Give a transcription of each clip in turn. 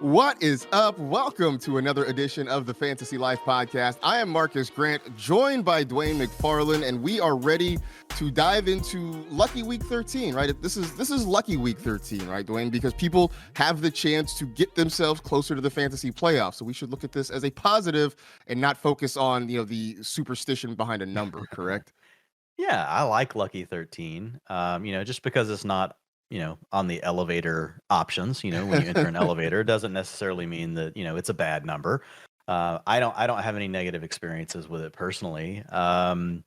What is up? Welcome to another edition of the Fantasy Life Podcast. I am Marcus Grant, joined by Dwayne McFarland, and we are ready to dive into Lucky Week 13, right? This is Lucky Week 13, right, Dwayne? Because people have the chance to get themselves closer to the fantasy playoffs. So we should look at this as a positive and not focus on, the superstition behind a number, correct? Yeah, I like Lucky 13. Just because it's not, on the elevator options, when you enter an elevator, doesn't necessarily mean that, it's a bad number. I don't have any negative experiences with it personally. It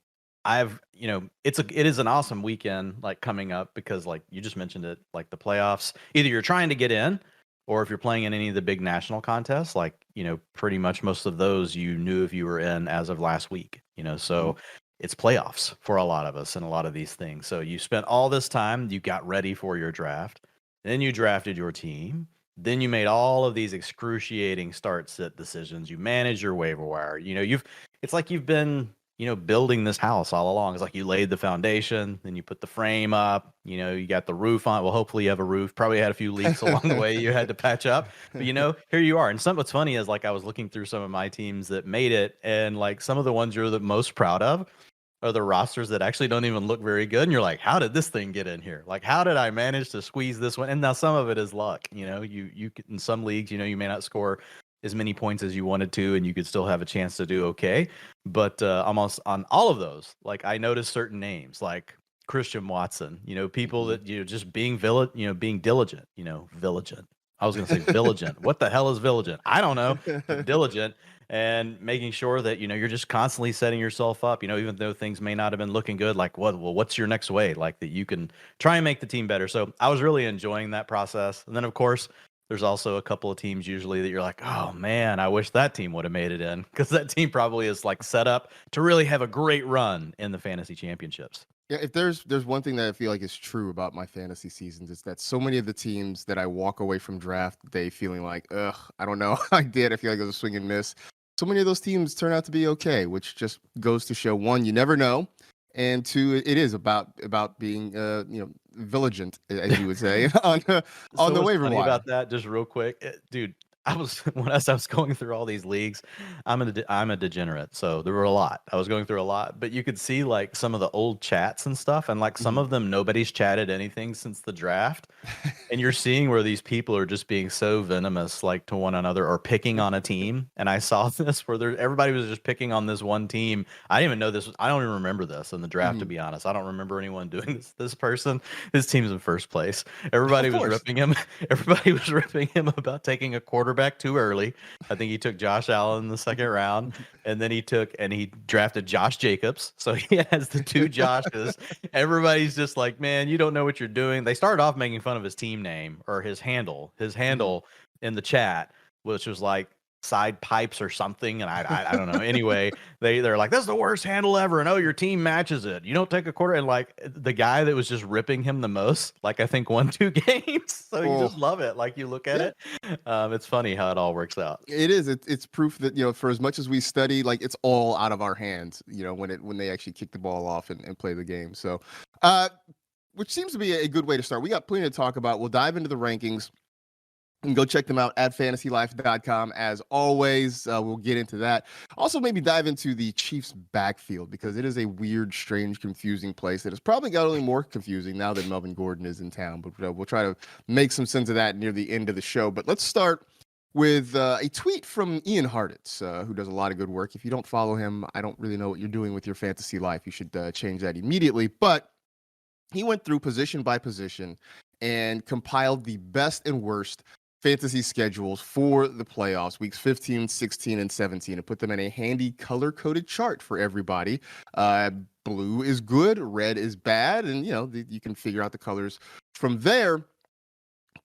is an awesome weekend like coming up because like you just mentioned it, like the playoffs, either you're trying to get in or if you're playing in any of the big national contests, like, pretty much most of those you knew if you were in as of last week, so it's playoffs for a lot of us and a lot of these things. So you spent all this time, you got ready for your draft, then you drafted your team, then you made all of these excruciating start sit decisions. You manage your waiver wire. It's like you've been, building this house all along. It's like you laid the foundation, then you put the frame up, you got the roof on. Well, hopefully you have a roof. Probably had a few leaks along the way you had to patch up. But here you are. And what's funny is like I was looking through some of my teams that made it, and like some of the ones you're the most proud of are the rosters that actually don't even look very good. And you're like, how did this thing get in here? Like, how did I manage to squeeze this one? And now some of it is luck. You in some leagues, you may not score as many points as you wanted to, and you could still have a chance to do okay. But almost on all of those, like I noticed certain names like Christian Watson, people that just being being diligent, vigilant. I was going to say vigilant. What the hell is vigilant? I don't know, but diligent and making sure that you're just constantly setting yourself up, even though things may not have been looking good, like what's your next way, like that you can try and make the team better. So I was really enjoying that process. And then of course there's also a couple of teams usually that you're like, oh man, I wish that team would have made it in, because that team probably is like set up to really have a great run in the fantasy championships. Yeah, if there's one thing that I feel like is true about my fantasy seasons, is that so many of the teams that I walk away from draft day feeling like, ugh, I don't know, I did. I feel like it was a swing and miss. So many of those teams turn out to be okay, which just goes to show, one, you never know, and two, it is about being vigilant, as you would say, on So the what's waiver funny wire. about that, just real quick, dude, I was as I was going through all these leagues, I'm a degenerate, so there were a lot. I was going through a lot, but you could see like some of the old chats and stuff, and like some Mhm. of them nobody's chatted anything since the draft. And you're seeing where these people are just being so venomous, like to one another, or picking on a team. And I saw this where everybody was just picking on this one team. I didn't even know this. I don't even remember this in the draft, to Mhm. be honest. I don't remember anyone doing this. This person, his team's in first place. Everybody Of was course. ripping him. Everybody was ripping him about taking a quarterback too early. I think he took Josh Allen in the second round, and then he drafted Josh Jacobs. So he has the two Joshes. Everybody's just like, man, you don't know what you're doing. They started off making fun of his team name or his handle. His Mhm. handle in the chat, which was like side pipes or something, and I don't know. Anyway, they're like, that's the worst handle ever, and oh, your team matches it. You don't take a quarter, and like the guy that was just ripping him the most, like I think won two games. So you just Oh, love it. Like you look at yeah. it, it's funny how it all works out. It is. It's proof that, for as much as we study, like it's all out of our hands. When they actually kick the ball off and play the game. So, uh, which seems to be a good way to start. We got plenty to talk about. We'll dive into the rankings and go check them out at fantasylife.com. As always, we'll get into that. Also, maybe dive into the Chiefs backfield, because it is a weird, strange, confusing place that has probably got only more confusing now that Melvin Gordon is in town. But we'll try to make some sense of that near the end of the show. But let's start with a tweet from Ian Hartitz, who does a lot of good work. If you don't follow him, I don't really know what you're doing with your fantasy life. You should change that immediately. But he went through position by position and compiled the best and worst fantasy schedules for the playoffs, weeks 15, 16, and 17, and put them in a handy color-coded chart for everybody. Uh, Blue is good, red is bad, and you can figure out the colors from there.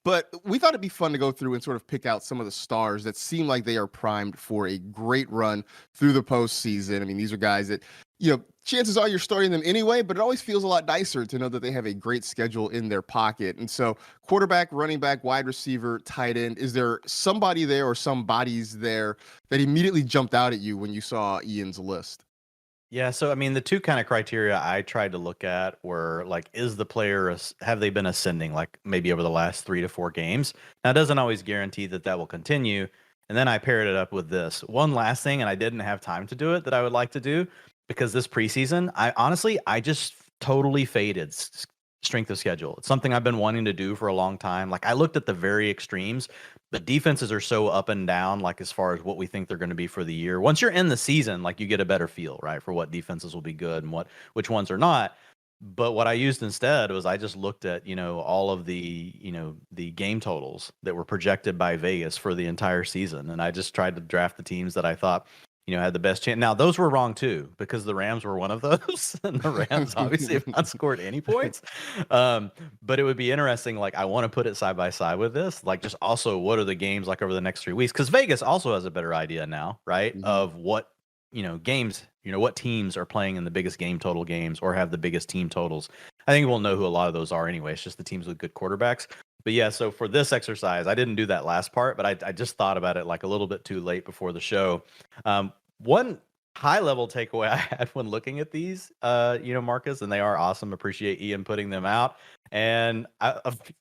But we thought it'd be fun to go through and sort of pick out some of the stars that seem like they are primed for a great run through the postseason. I mean, these are guys that, chances are you're starting them anyway, but it always feels a lot nicer to know that they have a great schedule in their pocket. And so, quarterback, running back, wide receiver, tight end, is there somebody there or some bodies there that immediately jumped out at you when you saw Ian's list? Yeah, so I mean, the two kind of criteria I tried to look at were like, is the player have they been ascending like maybe over the last 3 to 4 games? Now, it doesn't always guarantee that that will continue. And then I paired it up with this one last thing, and I didn't have time to do it that I would like to do because this preseason, I just totally faded strength of schedule. It's something I've been wanting to do for a long time. Like I looked at the very extremes. The defenses are so up and down, like as far as what we think they're going to be for the year. Once you're in the season, like you get a better feel, right, for what defenses will be good and which ones are not. But what I used instead was I just looked at, all of the, the game totals that were projected by Vegas for the entire season. And I just tried to draft the teams that I thought, had the best chance. Now, those were wrong too, because the Rams were one of those. And the Rams obviously have not scored any points. But it would be interesting. Like, I want to put it side by side with this. Like, just also, what are the games like over the next 3 weeks? Because Vegas also has a better idea now, right? Of what, games, what teams are playing in the biggest game total games or have the biggest team totals. I think we'll know who a lot of those are anyway. It's just the teams with good quarterbacks. But yeah, so for this exercise, I didn't do that last part, but I just thought about it like a little bit too late before the show. One high level takeaway I had when looking at these, Marcus, and they are awesome. Appreciate Ian putting them out. And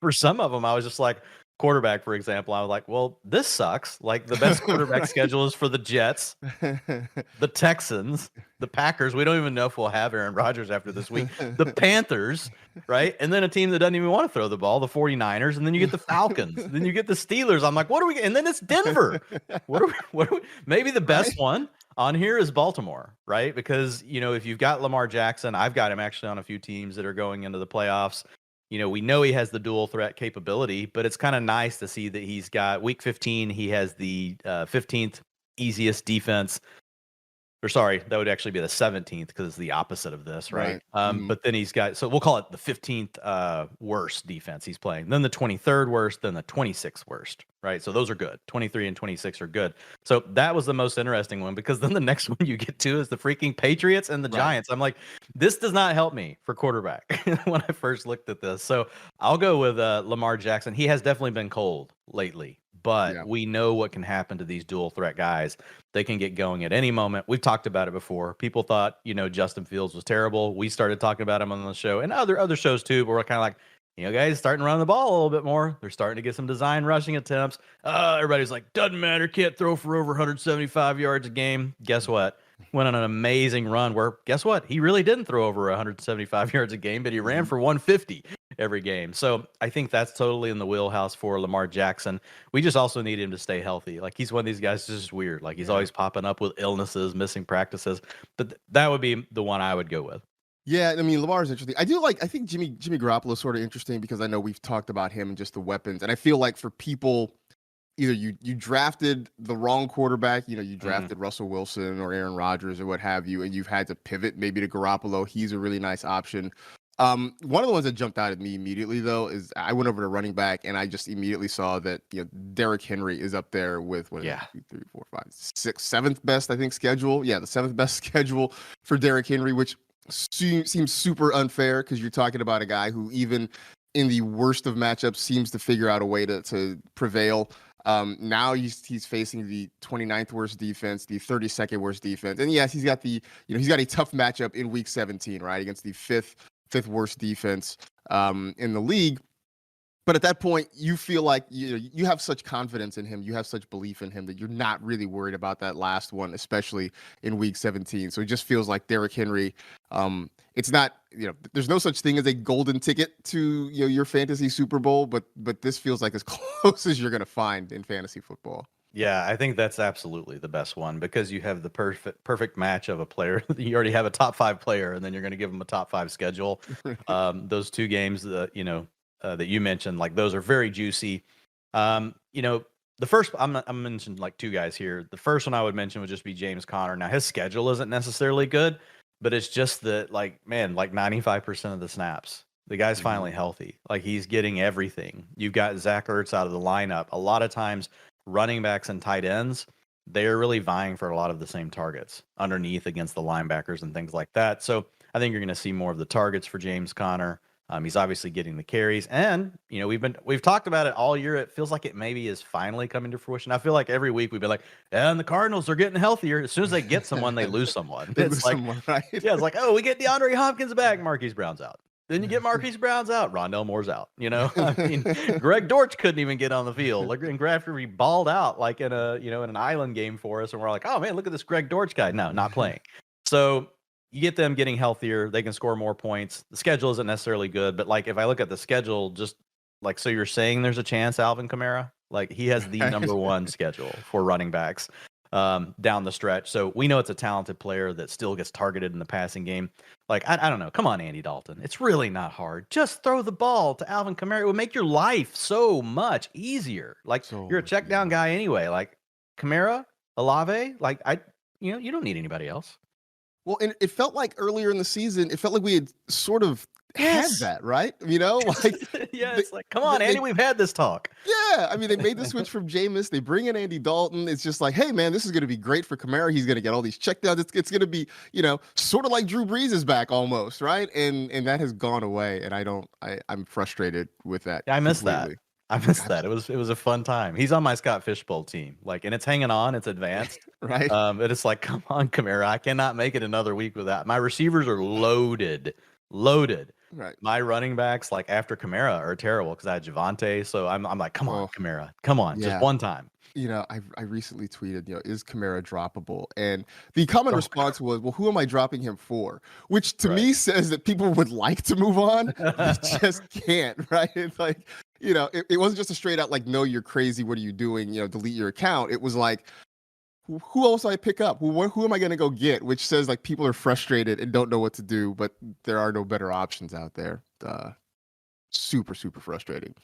for some of them, I was just like, quarterback, for example, I was like, well, this sucks. Like the best quarterback schedule is for the Jets, the Texans, the Packers. We don't even know if we'll have Aaron Rodgers after this week. The Panthers, right? And then a team that doesn't even want to throw the ball, the 49ers. And then you get the Falcons. Then you get the Steelers. I'm like, what are we? And then it's Denver. What are we? Maybe the best one on here is Baltimore, right? Because, if you've got Lamar Jackson, I've got him actually on a few teams that are going into the playoffs. We know he has the dual threat capability, but it's kind of nice to see that he's got week 15. He has the 15th easiest defense. Or sorry, that would actually be the 17th because it's the opposite of this, right? But then he's got, so we'll call it the 15th worst defense he's playing. Then the 23rd worst, then the 26th worst, right? So those are good. 23 and 26 are good. So that was the most interesting one because then the next one you get to is the freaking Patriots and the Giants. I'm like, this does not help me for quarterback when I first looked at this. So I'll go with Lamar Jackson. He has definitely been cold lately. But we know what can happen to these dual threat guys. They can get going at any moment. We've talked about it before. People thought, Justin Fields was terrible. We started talking about him on the show and other shows too, but we're kind of like, guys starting to run the ball a little bit more. They're starting to get some design rushing attempts. Everybody's like, doesn't matter. Can't throw for over 175 yards a game. Guess what? Went on an amazing run where, guess what? He really didn't throw over 175 yards a game, but he ran for 150 every game. So I think that's totally in the wheelhouse for Lamar Jackson. We just also need him to stay healthy. Like he's one of these guys that's just weird. Like he's always popping up with illnesses, missing practices. But that would be the one I would go with. Yeah, I mean, Lamar's interesting. I think Jimmy Garoppolo is sort of interesting because I know we've talked about him and just the weapons. And I feel like for people, either you drafted the wrong quarterback, you drafted Russell Wilson or Aaron Rodgers or what have you, and you've had to pivot maybe to Garoppolo. He's a really nice option. One of the ones that jumped out at me immediately, though, is I went over to running back and I just immediately saw that Derrick Henry is up there with 2, 3, 4, 5, 6, seventh best, I think, schedule. Yeah, the seventh best schedule for Derrick Henry, which seems super unfair because you're talking about a guy who even in the worst of matchups seems to figure out a way to prevail. Now he's facing the 29th worst defense, the 32nd worst defense, and yes, he's got he's got a tough matchup in week 17, right, against the fifth worst defense in the league. But at that point, you feel like you have such confidence in him, you have such belief in him that you're not really worried about that last one, especially in week 17. So it just feels like Derrick Henry. It's not, there's no such thing as a golden ticket to your fantasy Super Bowl, but this feels like as close as you're going to find in fantasy football. Yeah, I think that's absolutely the best one because you have the perfect match of a player. You already have a top 5 player, and then you're going to give them a top 5 schedule. Those 2 games that that you mentioned, like those are very juicy. The first I'm mentioning like 2 guys here. The first one I would mention would just be James Conner. Now his schedule isn't necessarily good, but it's just that like 95% of the snaps. The guy's finally healthy. Like he's getting everything. You've got Zach Ertz out of the lineup. A lot of times running backs and tight ends, they're really vying for a lot of the same targets underneath against the linebackers and things like that. So I think you're going to see more of the targets for James Conner. He's obviously getting the carries, and we've talked about it all year. It feels like it maybe is finally coming to fruition. I feel like every week we've been like, and the Cardinals are getting healthier. As soon as they get someone, they lose someone. They It's lose like, someone, right? yeah, it's like, oh, we get DeAndre Hopkins back, Marquise Brown's out. Then you get Marquise Brown's out, Rondell Moore's out. I mean, Greg Dortch couldn't even get on the field. Like, and Grafter, he balled out like in an island game for us, and we're like, oh man, look at this Greg Dortch guy. No, not playing. So you get them getting healthier, they can score more points. The schedule isn't necessarily good, but like if I look at the schedule, just like, so you're saying there's a chance Alvin Kamara, like he has the number one schedule for running backs down the stretch. So we know it's a talented player that still gets targeted in the passing game. Like, I don't know. Come on, Andy Dalton. It's really not hard. Just throw the ball to Alvin Kamara. It would make your life so much easier. Like, you're a check down guy anyway. Like Kamara, Olave, like you don't need anybody else. Well, and it felt like earlier in the season, it felt like we had sort of had that, right? Like yeah, it's like, come on, Andy, we've had this talk. Yeah, I mean, they made the switch from Jameis. They bring in Andy Dalton. It's just like, hey, man, this is going to be great for Kamara. He's going to get all these checkdowns. It's going to be, sort of like Drew Brees is back almost, right? And that has gone away, and I'm frustrated with that. Yeah, I miss completely. that. I missed that. It was a fun time. He's on my Scott Fishbowl team, like, and it's hanging on. It's advanced, right? But it's like, come on, Kamara, I cannot make it another week without. My receivers are loaded. Right. My running backs, like after Kamara, are terrible because I had Javonte. So I'm like, come on, Kamara, come on, just one time. I recently tweeted, is Kamara droppable? And the common response was, well, who am I dropping him for? Which to me says that people would like to move on, they just can't, right? It's like, it wasn't just a straight out like, no, you're crazy. What are you doing? Delete your account. It was like, who else do I pick up? Who am I going to go get? Which says like people are frustrated and don't know what to do, but there are no better options out there. Super, super frustrating.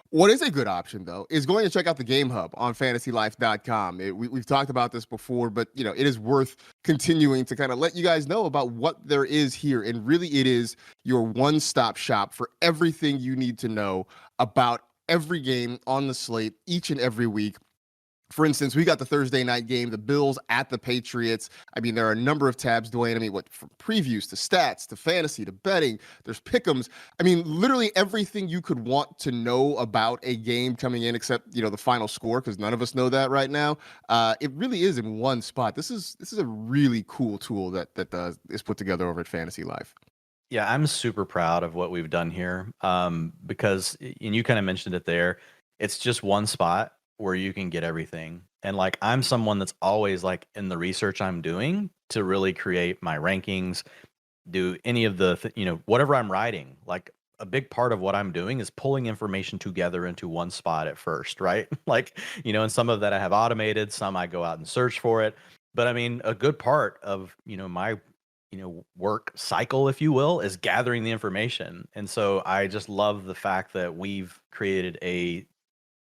What is a good option, though, is going to check out the Game Hub on fantasylife.com. We've talked about this before, but it is worth continuing to kind of let you guys know about what there is here. And really, it is your one-stop shop for everything you need to know about every game on the slate each and every week. For instance, we got the Thursday night game, the Bills at the Patriots. I mean, there are a number of tabs, Dwayne. I mean, from previews to stats to fantasy to betting, there's pick'ems. I mean, literally everything you could want to know about a game coming in, except the final score, because none of us know that right now. It really is in one spot. This is a really cool tool that is put together over at Fantasy Life. Yeah, I'm super proud of what we've done here because, and you kind of mentioned it there, it's just one spot where you can get everything. And like, I'm someone that's always like in the research I'm doing to really create my rankings, do any of the, whatever I'm writing, like a big part of what I'm doing is pulling information together into one spot at first, right? Like, and some of that I have automated, some I go out and search for it. But I mean, a good part of, my, work cycle, if you will, is gathering the information. And so I just love the fact that we've created a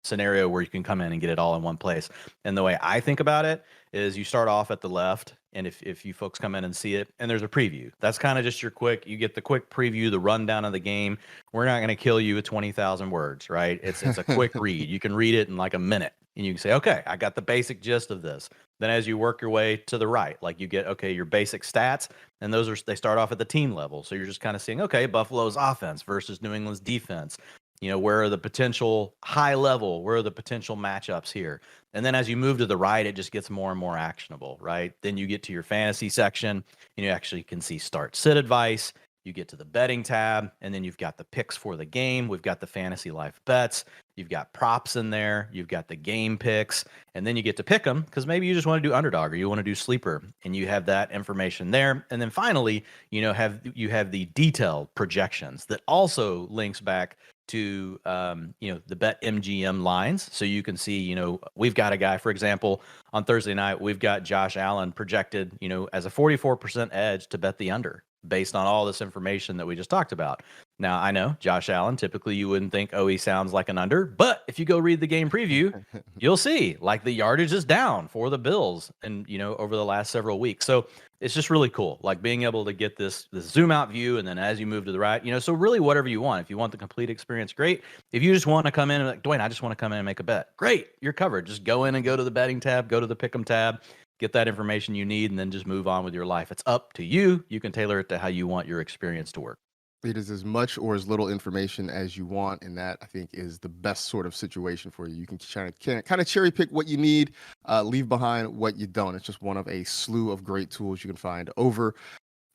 scenario where you can come in and get it all in one place. And the way I think about it is you start off at the left, and if you folks come in and see it, and there's a preview. That's kind of just you get the quick preview, the rundown of the game. We're not going to kill you with 20,000 words, right? It's a quick read. You can read it in like a minute, and you can say, okay, I got the basic gist of this. Then as you work your way to the right, like you get, okay, your basic stats, and they start off at the team level. So you're just kind of seeing, okay, Buffalo's offense versus New England's defense. Where are the potential high level? Where are the potential matchups here? And then as you move to the right, it just gets more and more actionable, right? Then you get to your fantasy section, and you actually can see start sit advice. You get to the betting tab, and then you've got the picks for the game. We've got the Fantasy Life bets. You've got props in there. You've got the game picks, and then you get to pick them because maybe you just want to do underdog or you want to do sleeper, and you have that information there. And then finally, you have the detailed projections that also links back to the bet MGM lines, so you can see we've got a guy, for example, on Thursday night we've got Josh Allen projected as a 44% edge to bet the under based on all this information that we just talked about. Now, I know Josh Allen, typically you wouldn't think, oh, he sounds like an under, but if you go read the game preview, you'll see like the yardage is down for the Bills and over the last several weeks. So it's just really cool, like being able to get this zoom out view, and then as you move to the right, so really whatever you want. If you want the complete experience, great. If you just want to come in and like, Dwayne, I just want to come in and make a bet, great, you're covered. Just go in and go to the betting tab, go to the pick'em tab, get that information you need, and then just move on with your life. It's up to you. You can tailor it to how you want your experience to work. It is as much or as little information as you want, and that I think is the best sort of situation for you. You can kind of cherry pick what you need, leave behind what you don't. It's just one of a slew of great tools you can find over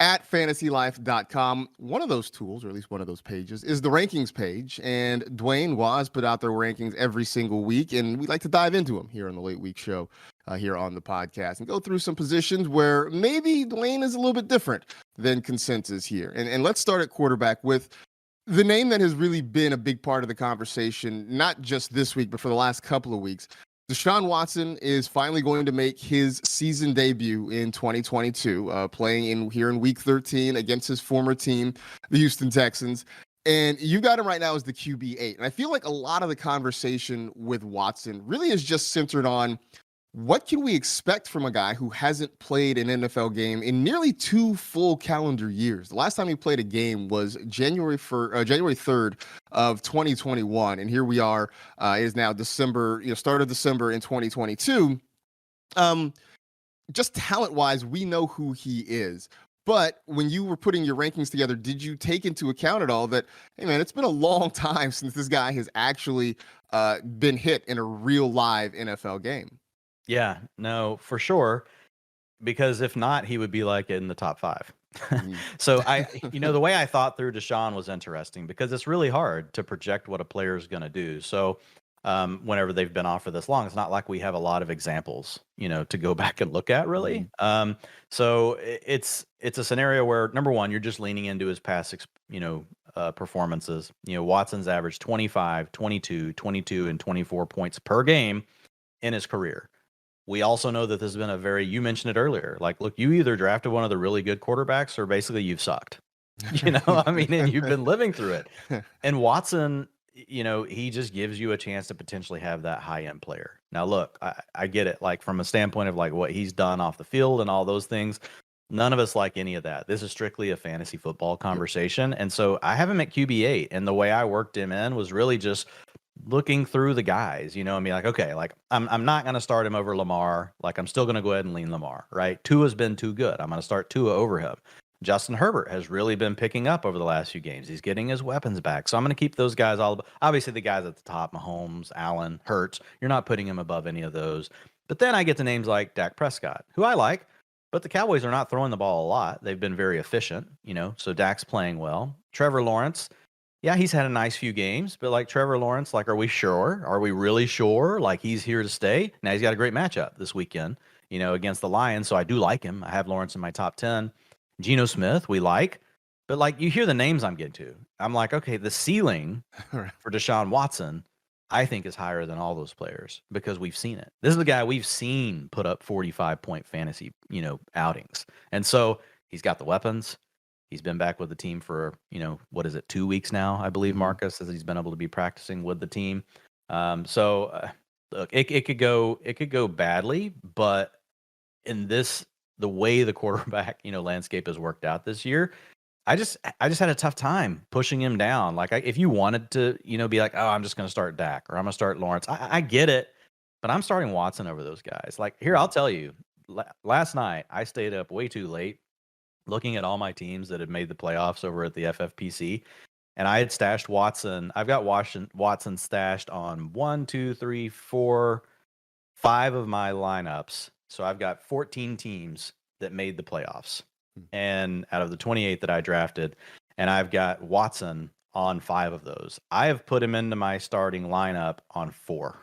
at fantasylife.com. One of those tools, or at least one of those pages, is the rankings page. And Dwayne Waz put out their rankings every single week, and we like to dive into them here on the Late Week Show, here on the podcast, and go through some positions where maybe Dwayne is a little bit different than consensus here. And let's start at quarterback with the name that has really been a big part of the conversation, not just this week, but for the last couple of weeks. Deshaun Watson is finally going to make his season debut in 2022, playing here in Week 13 against his former team, the Houston Texans. And you got him right now as the QB8. And I feel like a lot of the conversation with Watson really is just centered on what can we expect from a guy who hasn't played an NFL game in nearly 2 full calendar years? The last time he played a game was January 3rd of 2021, and here we are. It is now December, start of December in 2022. Just talent-wise, we know who he is. But when you were putting your rankings together, did you take into account at all that, hey, man, it's been a long time since this guy has actually been hit in a real live NFL game? Yeah, no, for sure. Because if not, he would be like in the top 5. So the way I thought through Deshaun was interesting because it's really hard to project what a player is going to do. So whenever they've been off for this long, it's not like we have a lot of examples, to go back and look at really. So it's a scenario where, number one, you're just leaning into his past, performances. Watson's averaged 25, 22, 22, and 24 points per game in his career. We also know that this has been you mentioned it earlier. Like, look, you either drafted one of the really good quarterbacks or basically you've sucked, and you've been living through it. And Watson, he just gives you a chance to potentially have that high end player. Now, look, I get it. Like from a standpoint of like what he's done off the field and all those things, none of us like any of that. This is strictly a fantasy football conversation. And so I have him at QB8. And the way I worked him in was really just looking through the guys, and be like, okay, like I'm not going to start him over Lamar. Like I'm still going to go ahead and lean Lamar, right? Tua's been too good. I'm going to start Tua over him. Justin Herbert has really been picking up over the last few games. He's getting his weapons back. So I'm going to keep those guys obviously the guys at the top, Mahomes, Allen, Hurts. You're not putting him above any of those. But then I get to names like Dak Prescott, who I like, but the Cowboys are not throwing the ball a lot. They've been very efficient, so Dak's playing well. Trevor Lawrence, yeah, he's had a nice few games, but like Trevor Lawrence, like, are we sure? Are we really sure? Like he's here to stay? Now he's got a great matchup this weekend, against the Lions. So I do like him. I have Lawrence in my top 10. Geno Smith, we like, but like you hear the names I'm getting to. I'm like, okay, the ceiling for Deshaun Watson, I think is higher than all those players because we've seen it. This is the guy we've seen put up 45-point fantasy, outings. And so he's got the weapons. He's been back with the team for, 2 weeks now, I believe, Marcus, as he's been able to be practicing with the team. Look, it could go badly, but in the way the quarterback, landscape has worked out this year, I just had a tough time pushing him down. Like if you wanted to, be like, oh, I'm just going to start Dak or I'm going to start Lawrence. I get it, but I'm starting Watson over those guys. Like here, I'll tell you, last night I stayed up way too late looking at all my teams that had made the playoffs over at the FFPC, and I had stashed Watson. I've got Watson stashed on 1, 2, 3, 4, 5 of my lineups. So I've got 14 teams that made the playoffs, and out of the 28 that I drafted, and I've got Watson on 5 of those. I have put him into my starting lineup on 4.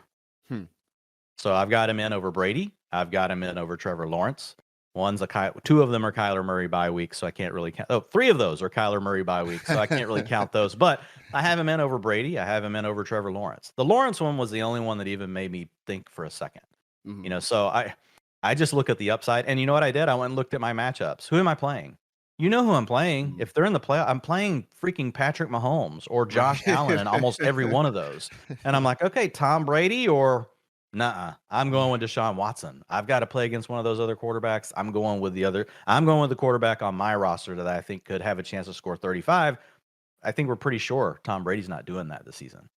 So I've got him in over Brady. I've got him in over Trevor Lawrence. 2 of them are Kyler Murray bye week, so I can't really count. 3 of those are Kyler Murray bye week, so I can't really count those. But I have him in over Brady. I have him in over Trevor Lawrence. The Lawrence one was the only one that even made me think for a second. So I just look at the upside, and you know what I did? I went and looked at my matchups. Who am I playing? You know who I'm playing. If they're in the playoff, I'm playing freaking Patrick Mahomes or Josh Allen in almost every one of those. And I'm like, okay, Tom Brady or nuh-uh. I'm going with Deshaun Watson. I've got to play against one of those other quarterbacks. I'm going with the quarterback on my roster that I think could have a chance to score 35. I think we're pretty sure Tom Brady's not doing that this season.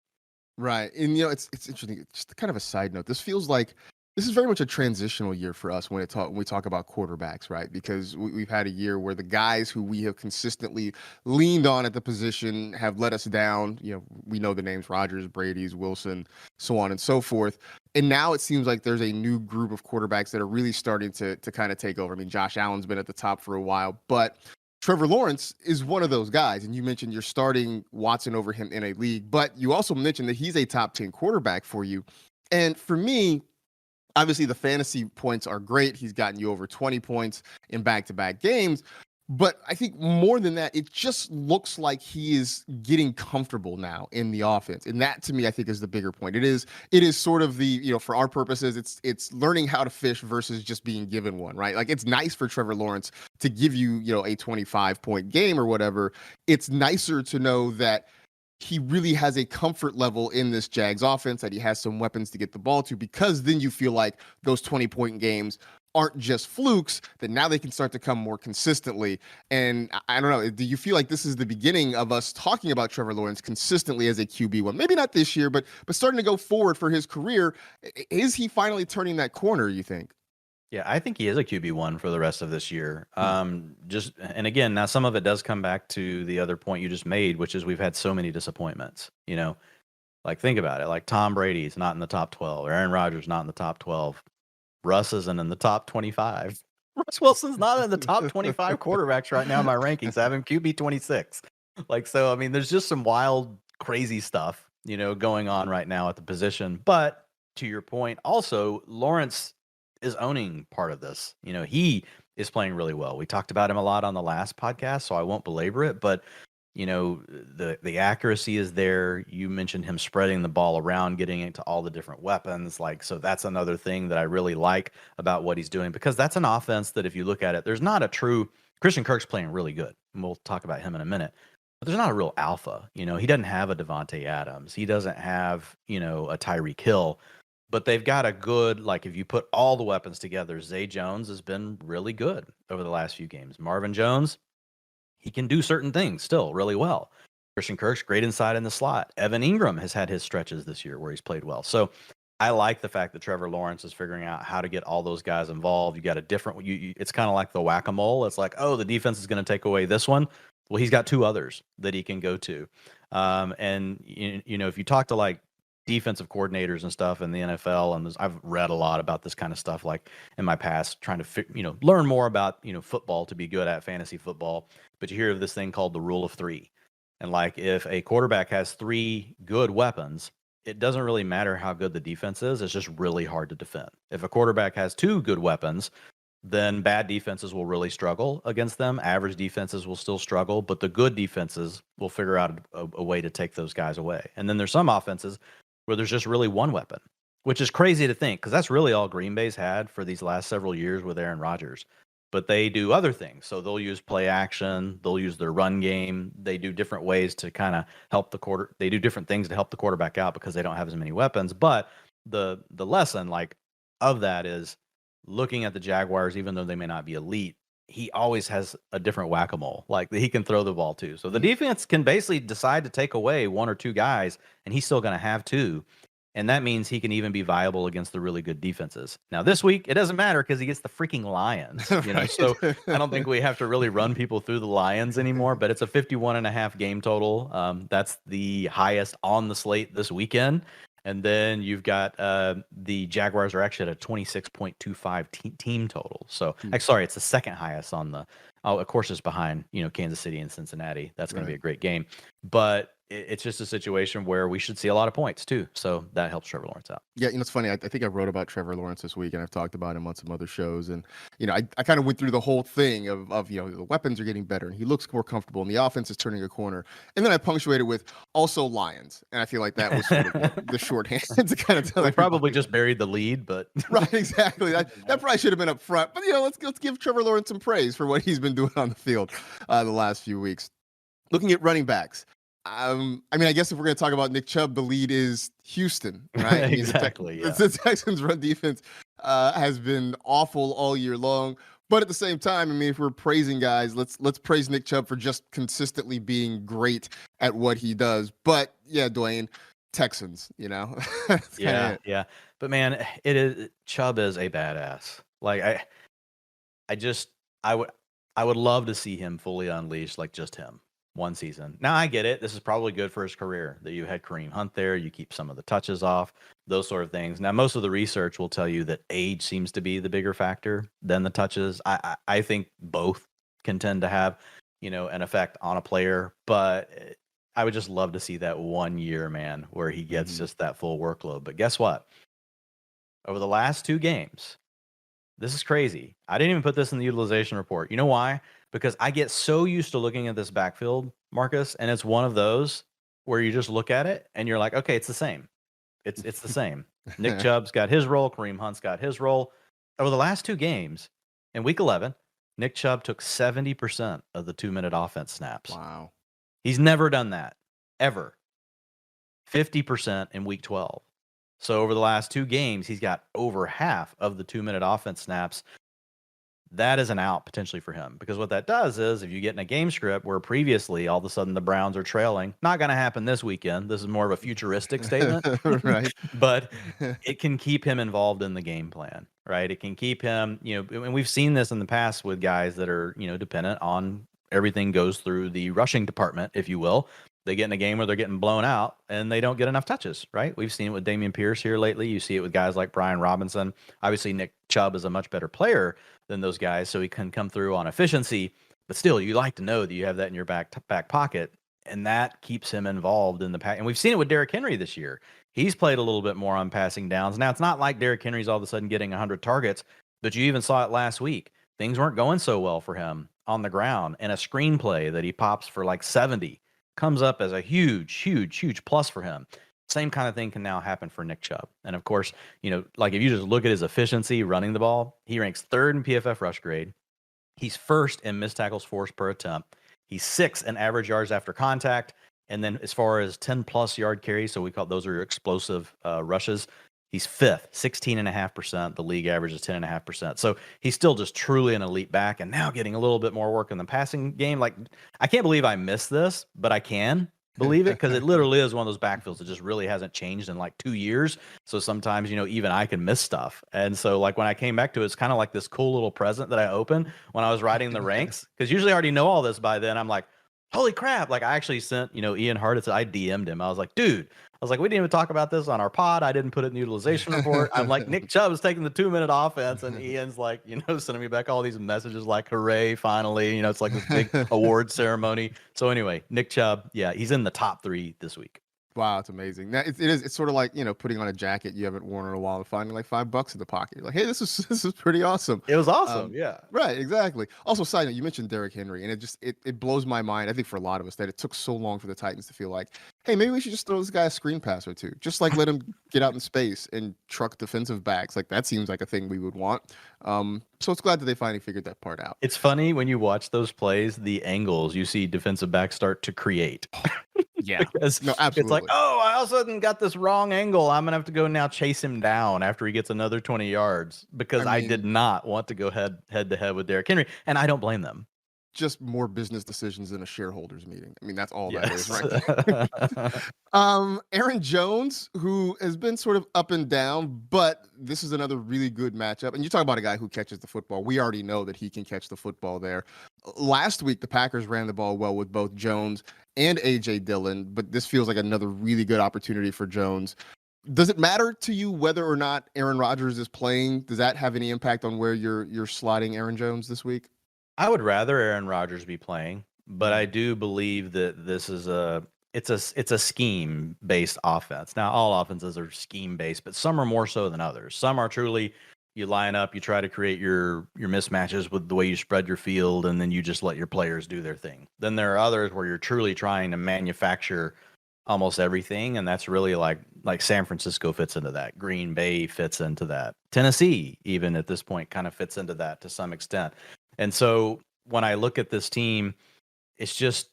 Right. And it's interesting. Just kind of a side note. This feels like this is very much a transitional year for us when we talk about quarterbacks, right? Because we've had a year where the guys who we have consistently leaned on at the position have let us down. We know the names: Rodgers, Brady's, Wilson, so on and so forth. And now it seems like there's a new group of quarterbacks that are really starting to kind of take over. I mean, Josh Allen's been at the top for a while, but Trevor Lawrence is one of those guys. And you mentioned you're starting Watson over him in a league, but you also mentioned that he's a top 10 quarterback for you. And for me, obviously, the fantasy points are great. He's gotten you over 20 points in back-to-back games. But I think more than that, it just looks like he is getting comfortable now in the offense. And that, to me, I think is the bigger point. It is sort of the, for our purposes, it's learning how to fish versus just being given one, right? Like, it's nice for Trevor Lawrence to give you, a 25-point game or whatever. It's nicer to know that he really has a comfort level in this Jags offense, that he has some weapons to get the ball to, because then you feel like those 20-point games aren't just flukes, that now they can start to come more consistently. And I don't know, do you feel like this is the beginning of us talking about Trevor Lawrence consistently as a QB1? Maybe not this year, but starting to go forward for his career. Is he finally turning that corner, you think? Yeah, I think he is a QB1 for the rest of this year. And again, now some of it does come back to the other point you just made, which is we've had so many disappointments. Like, think about it. Like, Tom Brady's not in the top 12, or Aaron Rodgers not in the top 12. Russ isn't in the top 25. Russ Wilson's not in the top 25 quarterbacks right now in my rankings. I have him QB 26. So I mean, there's just some wild, crazy stuff, going on right now at the position. But to your point, also, Lawrence is owning part of this. He is playing really well. We talked about him a lot on the last podcast, so I won't belabor it, but the accuracy is there. You mentioned him spreading the ball around, getting into all the different weapons. So that's another thing that I really like about what he's doing, because that's an offense that, if you look at it, there's not a true Christian Kirk's playing really good, and we'll talk about him in a minute. But there's not a real alpha. He doesn't have a Devontae Adams. He doesn't have, a Tyreek Hill. But they've got a good, if you put all the weapons together, Zay Jones has been really good over the last few games. Marvin Jones, he can do certain things still really well. Christian Kirk's great inside in the slot. Evan Ingram has had his stretches this year where he's played well. So I like the fact that Trevor Lawrence is figuring out how to get all those guys involved. You got a different, it's kind of like the whack-a-mole. It's like, oh, the defense is going to take away this one. Well, he's got two others that he can go to. And, if you talk to defensive coordinators and stuff in the NFL, and I've read a lot about this kind of stuff, in my past, trying to learn more about football to be good at fantasy football. But you hear of this thing called the rule of three, and if a quarterback has three good weapons, it doesn't really matter how good the defense is. It's just really hard to defend. If a quarterback has two good weapons, then bad defenses will really struggle against them. Average defenses will still struggle, but the good defenses will figure out a way to take those guys away. And then there's some offenses where there's just really one weapon, which is crazy to think, because that's really all Green Bay's had for these last several years with Aaron Rodgers. But they do other things. So they'll use play action. They'll use their run game. They do different ways to kind of help they do different things to help the quarterback out because they don't have as many weapons. But the lesson of that is looking at the Jaguars, even though they may not be elite, he always has a different whack-a-mole. He can throw the ball too. So the defense can basically decide to take away one or two guys, and he's still going to have two. And that means he can even be viable against the really good defenses. Now, this week, it doesn't matter because he gets the freaking Lions. Right. So I don't think we have to really run people through the Lions anymore, but it's a 51.5 game total. That's the highest on the slate this weekend. And then you've got the Jaguars are actually at a 26.25 team total. So, sorry, it's the second highest on the. Oh, of course, it's behind Kansas City and Cincinnati. That's going to be a great game. But it's just a situation where we should see a lot of points too. So that helps Trevor Lawrence out. Yeah, it's funny. I think I wrote about Trevor Lawrence this week, and I've talked about him on some other shows. And I kind of went through the whole thing of the weapons are getting better, and he looks more comfortable, and the offense is turning a corner. And then I punctuated with also Lions, and I feel like that was sort of the shorthand to kind of tell. They probably just buried the lead, but right, exactly. That probably should have been up front. But let's give Trevor Lawrence some praise for what he's been doing on the field the last few weeks. Looking at running backs. I guess if we're going to talk about Nick Chubb, the lead is Houston, right? Exactly. The Texans' run defense has been awful all year long. But at the same time, if we're praising guys, let's praise Nick Chubb for just consistently being great at what he does. But yeah, Dwayne, Texans, Yeah. But man, Chubb is a badass. Like I would love to see him fully unleashed, like just him one season. Now I get it. This is probably good for his career that you had Kareem Hunt there. You keep some of the touches off, those sort of things. Now most of the research will tell you that age seems to be the bigger factor than the touches. I think both can tend to have, an effect on a player, but I would just love to see that 1 year, man, where he gets just that full workload. But guess what? Over the last 2 games, this is crazy. I didn't even put this in the utilization report. You know why? Because I get so used to looking at this backfield, Marcus, and it's one of those where you just look at it and you're like, okay, it's the same. It's the same. Nick Chubb's got his role. Kareem Hunt's got his role. Over the last 2 games, in week 11, Nick Chubb took 70% of the 2-minute offense snaps. Wow. He's never done that, ever. 50% in week 12. So over the last 2 games, he's got over half of the 2-minute offense snaps. That is an out potentially for him, because what that does is if you get in a game script where previously all of a sudden the Browns are trailing, not going to happen this weekend. This is more of a futuristic statement, right? But it can keep him involved in the game plan, right? It can keep him, and we've seen this in the past with guys that are, dependent on everything goes through the rushing department, if you will. They get in a game where they're getting blown out and they don't get enough touches, right? We've seen it with Dameon Pierce here lately. You see it with guys like Brian Robinson. Obviously, Nick Chubb is a much better player than those guys, so he can come through on efficiency. But still, you like to know that you have that in your back pocket, and that keeps him involved in the pack. And we've seen it with Derrick Henry this year. He's played a little bit more on passing downs. Now, it's not like Derrick Henry's all of a sudden getting 100 targets, but you even saw it last week. Things weren't going so well for him on the ground, and a screenplay that he pops for like 70 comes up as a huge plus for him. Same kind of thing can now happen for Nick Chubb. And of course, like if you just look at his efficiency running the ball, he ranks 3rd in PFF rush grade. He's 1st in missed tackles forced per attempt. He's 6th in average yards after contact. And then as far as 10+ yard carries, so we call those are your explosive rushes, he's 5th, 16.5%. The league average is 10.5%. So he's still just truly an elite back, and now getting a little bit more work in the passing game. Like, I can't believe I missed this, but I can believe it, because it literally is one of those backfields that just really hasn't changed in like 2 years. So sometimes, even I can miss stuff. And so like when I came back to it, it's kind of like this cool little present that I opened when I was writing the ranks, because usually I already know all this by then. I'm like, holy crap. Like I actually sent, Ian Hart, I DM'd him. I was like, dude, we didn't even talk about this on our pod. I didn't put it in the utilization report. I'm like, Nick Chubb is taking the 2-minute offense, and Ian's like, sending me back all these messages like, hooray, finally. It's like this big award ceremony. So anyway, Nick Chubb, yeah, he's in the top 3 this week. Wow, it's amazing. Now, it's sort of like, putting on a jacket you haven't worn in a while and finding like $5 in the pocket. You're like, hey, this is pretty awesome. It was awesome, yeah. Right, exactly. Also, side note, you mentioned Derrick Henry, and it blows my mind, I think for a lot of us, that it took so long for the Titans to feel like, hey, maybe we should just throw this guy a screen pass or two. Just like let him get out in space and truck defensive backs. Like that seems like a thing we would want. So it's glad that they finally figured that part out. It's funny when you watch those plays, the angles you see defensive backs start to create. Yeah. Because no, absolutely. It's like, oh, I all of a sudden got this wrong angle. I'm going to have to go now chase him down after he gets another 20 yards, because I did not want to go head to head with Derrick Henry. And I don't blame them. Just more business decisions in a shareholders meeting. I mean, that's all that is right there. Aaron Jones, who has been sort of up and down, but this is another really good matchup. And you talk about a guy who catches the football. We already know that he can catch the football there. Last week, the Packers ran the ball well with both Jones and A.J. Dillon, but this feels like another really good opportunity for Jones. Does it matter to you whether or not Aaron Rodgers is playing? Does that have any impact on where you're sliding Aaron Jones this week? I would rather Aaron Rodgers be playing, but I do believe that this is it's a scheme based offense. Now, all offenses are scheme based, but some are more so than others. Some are truly, you line up, you try to create your mismatches with the way you spread your field, and then you just let your players do their thing. Then there are others where you're truly trying to manufacture almost everything, and that's really like San Francisco fits into that. Green Bay fits into that. Tennessee, even at this point, kind of fits into that to some extent. And so when I look at this team, it's just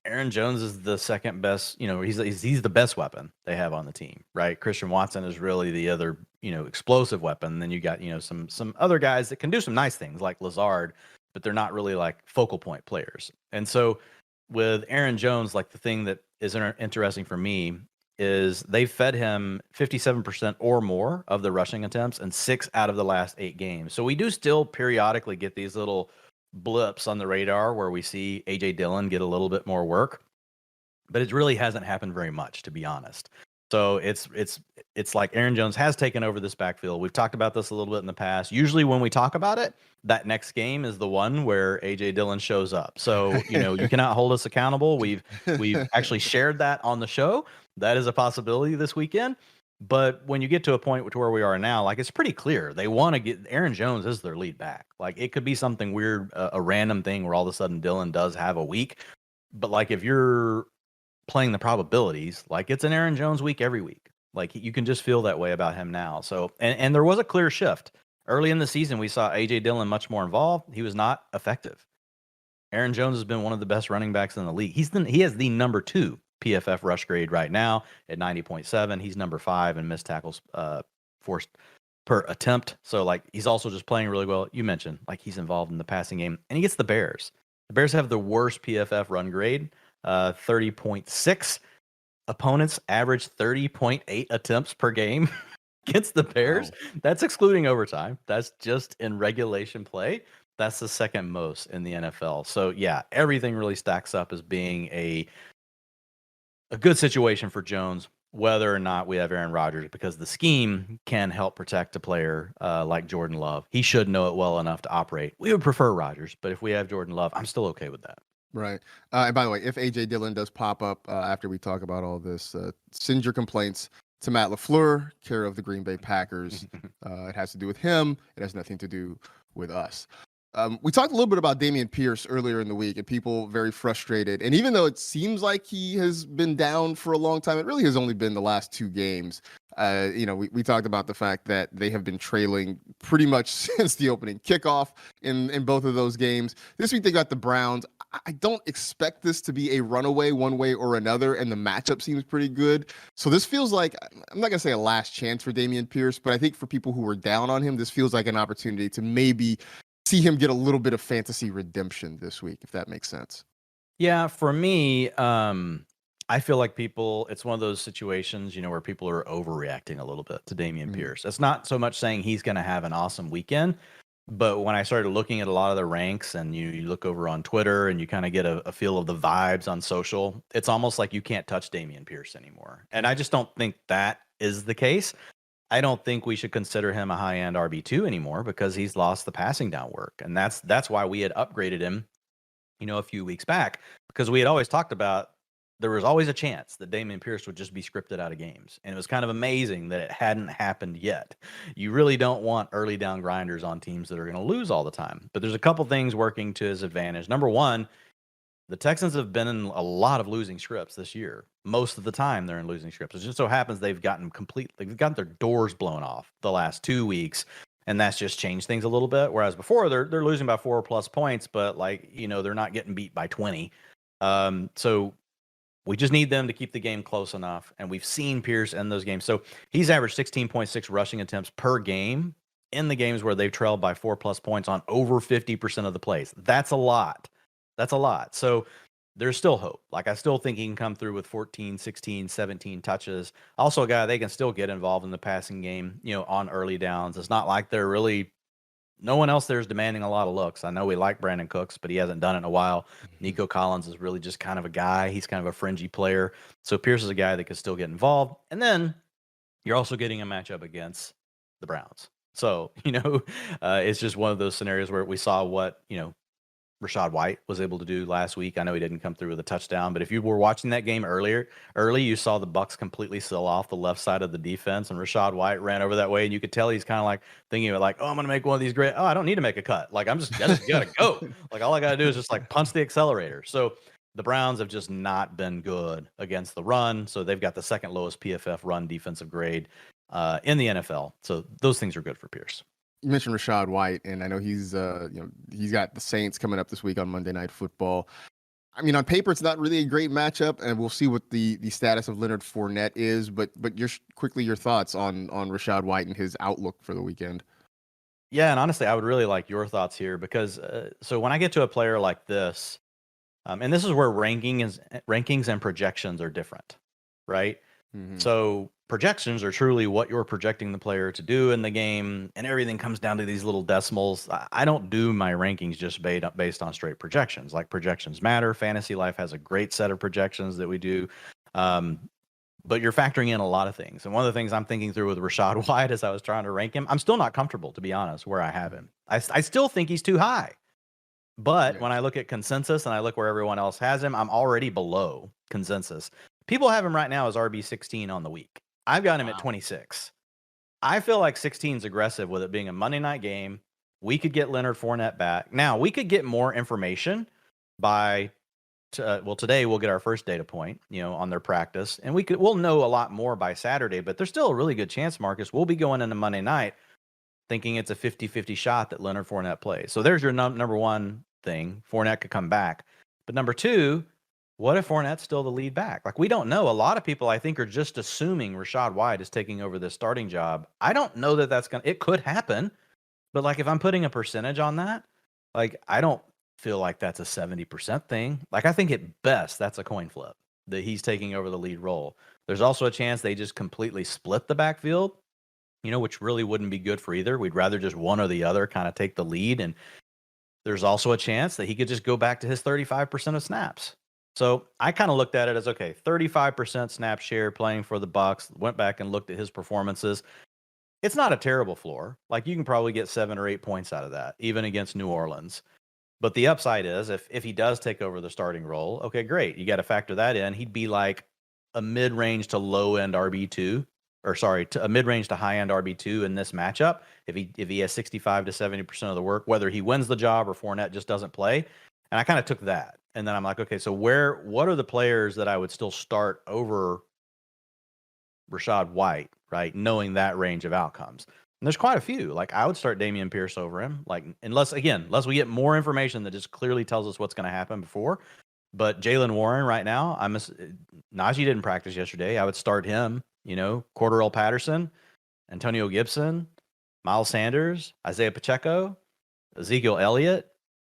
Aaron Jones is the second best. He's the best weapon they have on the team, right? Christian Watson is really the other, explosive weapon. Then you got, some other guys that can do some nice things like Lazard, but they're not really like focal point players. And so with Aaron Jones, like the thing that is interesting for me is they've fed him 57% or more of the rushing attempts in 6 out of the last 8 games. So we do still periodically get these little blips on the radar where we see A.J. Dillon get a little bit more work, but it really hasn't happened very much, to be honest. So it's like Aaron Jones has taken over this backfield. We've talked about this a little bit in the past. Usually when we talk about it, that next game is the one where A.J. Dillon shows up. So, you cannot hold us accountable. We've actually shared that on the show. That is a possibility this weekend. But when you get to a point to where we are now, like, it's pretty clear they want to get Aaron Jones as their lead back. Like, it could be something weird, a random thing where all of a sudden Dillon does have a week. But like, if you're playing the probabilities, like, it's an Aaron Jones week every week. Like, you can just feel that way about him now. So, and there was a clear shift. Early in the season, we saw A.J. Dillon much more involved. He was not effective. Aaron Jones has been one of the best running backs in the league. He has the number 2 PFF rush grade right now at 90.7. He's number 5 in missed tackles forced per attempt. So, like, he's also just playing really well. You mentioned, like, he's involved in the passing game, and he gets the Bears. The Bears have the worst PFF run grade, 30.6. Opponents average 30.8 attempts per game against the Bears. Wow. That's excluding overtime. That's just in regulation play. That's the second most in the NFL. So, yeah, everything really stacks up as being a good situation for Jones, whether or not we have Aaron Rodgers, because the scheme can help protect a player like Jordan Love. He should know it well enough to operate. We would prefer Rodgers, but if we have Jordan Love, I'm still okay with that. Right. And by the way, if A.J. Dillon does pop up after we talk about all this, send your complaints to Matt LaFleur, care of the Green Bay Packers. It has to do with him. It has nothing to do with us. We talked a little bit about Dameon Pierce earlier in the week, and people very frustrated. And even though it seems like he has been down for a long time, it really has only been the last 2 games. We talked about the fact that they have been trailing pretty much since the opening kickoff in both of those games. This week they got the Browns. I don't expect this to be a runaway one way or another, and the matchup seems pretty good. So this feels like, I'm not going to say a last chance for Dameon Pierce, but I think for people who were down on him, this feels like an opportunity to maybe see him get a little bit of fantasy redemption this week, if that makes sense. Yeah, for me, I feel like it's one of those situations, where people are overreacting a little bit to Dameon Pierce. It's not so much saying he's going to have an awesome weekend, but when I started looking at a lot of the ranks, and you look over on Twitter and you kind of get a feel of the vibes on social, it's almost like you can't touch Dameon Pierce anymore. And I just don't think that is the case. I don't think we should consider him a high-end RB2 anymore, because he's lost the passing down work. And that's why we had upgraded him, a few weeks back, because we had always talked about there was always a chance that Dameon Pierce would just be scripted out of games. And it was kind of amazing that it hadn't happened yet. You really don't want early down grinders on teams that are going to lose all the time. But there's a couple things working to his advantage. Number one, the Texans have been in a lot of losing scripts this year. Most of the time they're in losing scripts. It just so happens they've gotten their doors blown off the last 2 weeks. And that's just changed things a little bit. Whereas before they're losing by 4+ points, but they're not getting beat by 20. So we just need them to keep the game close enough. And we've seen Pierce in those games. So he's averaged 16.6 rushing attempts per game in the games where they've trailed by 4+ points on over 50% of the plays. That's a lot. That's a lot. So there's still hope. Like, I still think he can come through with 14, 16, 17 touches. Also a guy they can still get involved in the passing game, on early downs. It's not like no one else there is demanding a lot of looks. I know we like Brandon Cooks, but he hasn't done it in a while. Nico Collins is really just kind of a guy. He's kind of a fringy player. So Pierce is a guy that can still get involved. And then you're also getting a matchup against the Browns. So, it's just one of those scenarios where we saw what, Rashad White was able to do last week. I know he didn't come through with a touchdown, but if you were watching that game early, you saw the Bucs completely sell off the left side of the defense, and Rashad White ran over that way, and you could tell he's kind of like thinking of like, oh, I'm going to make one of these great. Oh, I don't need to make a cut. Like, I just got to go. Like, all I got to do is just like punch the accelerator. So the Browns have just not been good against the run. So they've got the second lowest PFF run defensive grade in the NFL. So those things are good for Pierce. You mentioned Rashad White, and I know he's got the Saints coming up this week on Monday Night Football. I mean, on paper, it's not really a great matchup, and we'll see what the status of Leonard Fournette is. But your thoughts on Rashad White and his outlook for the weekend. Yeah, and honestly, I would really like your thoughts here, because so when I get to a player like this, and this is where rankings and projections are different, right? Mhm. So projections are truly what you're projecting the player to do in the game, and everything comes down to these little decimals. I don't do my rankings just based on straight projections. Like projections matter. Fantasy Life has a great set of projections that we do. Um, but you're factoring in a lot of things. And one of the things I'm thinking through with Rashad White as I was trying to rank him, I'm still not comfortable, to be honest, where I have him. I still think he's too high. But Yeah. when I look at consensus and I look where everyone else has him, I'm already below consensus. People have him right now as RB16 on the week. I've got him at Wow. 26. I feel like 16 is aggressive with it being a Monday night game. We could get Leonard Fournette back. Now, we could get more information by today we'll get our first data point, on their practice, and we'll know a lot more by Saturday, but there's still a really good chance, Marcus, we'll be going into Monday night thinking it's a 50-50 shot that Leonard Fournette plays. So there's your number one thing. Fournette could come back. But number two, what if Fournette's still the lead back? Like, we don't know. A lot of people, I think, are just assuming Rashad White is taking over this starting job. I don't know that that's it could happen, but like, if I'm putting a percentage on that, like, I don't feel like that's a 70% thing. Like, I think at best that's a coin flip that he's taking over the lead role. There's also a chance they just completely split the backfield, which really wouldn't be good for either. We'd rather just one or the other kind of take the lead. And there's also a chance that he could just go back to his 35% of snaps. So I kind of looked at it as, okay, 35% snap share playing for the Bucs, went back and looked at his performances. It's not a terrible floor. Like, you can probably get 7 or 8 points out of that, even against New Orleans. But the upside is if he does take over the starting role, okay, great. You got to factor that in. He'd be like a mid-range to low-end RB2, to a mid-range to high-end RB2 in this matchup. If he has 65 to 70% of the work, whether he wins the job or Fournette just doesn't play. And I kind of took that. And then I'm like, okay, so what are the players that I would still start over Rashad White, right? Knowing that range of outcomes. And there's quite a few. Like, I would start Dameon Pierce over him. Like, unless we get more information that just clearly tells us what's going to happen before. But Jalen Warren right now, Najee didn't practice yesterday. I would start him, Cordarrelle Patterson, Antonio Gibson, Miles Sanders, Isaiah Pacheco, Ezekiel Elliott,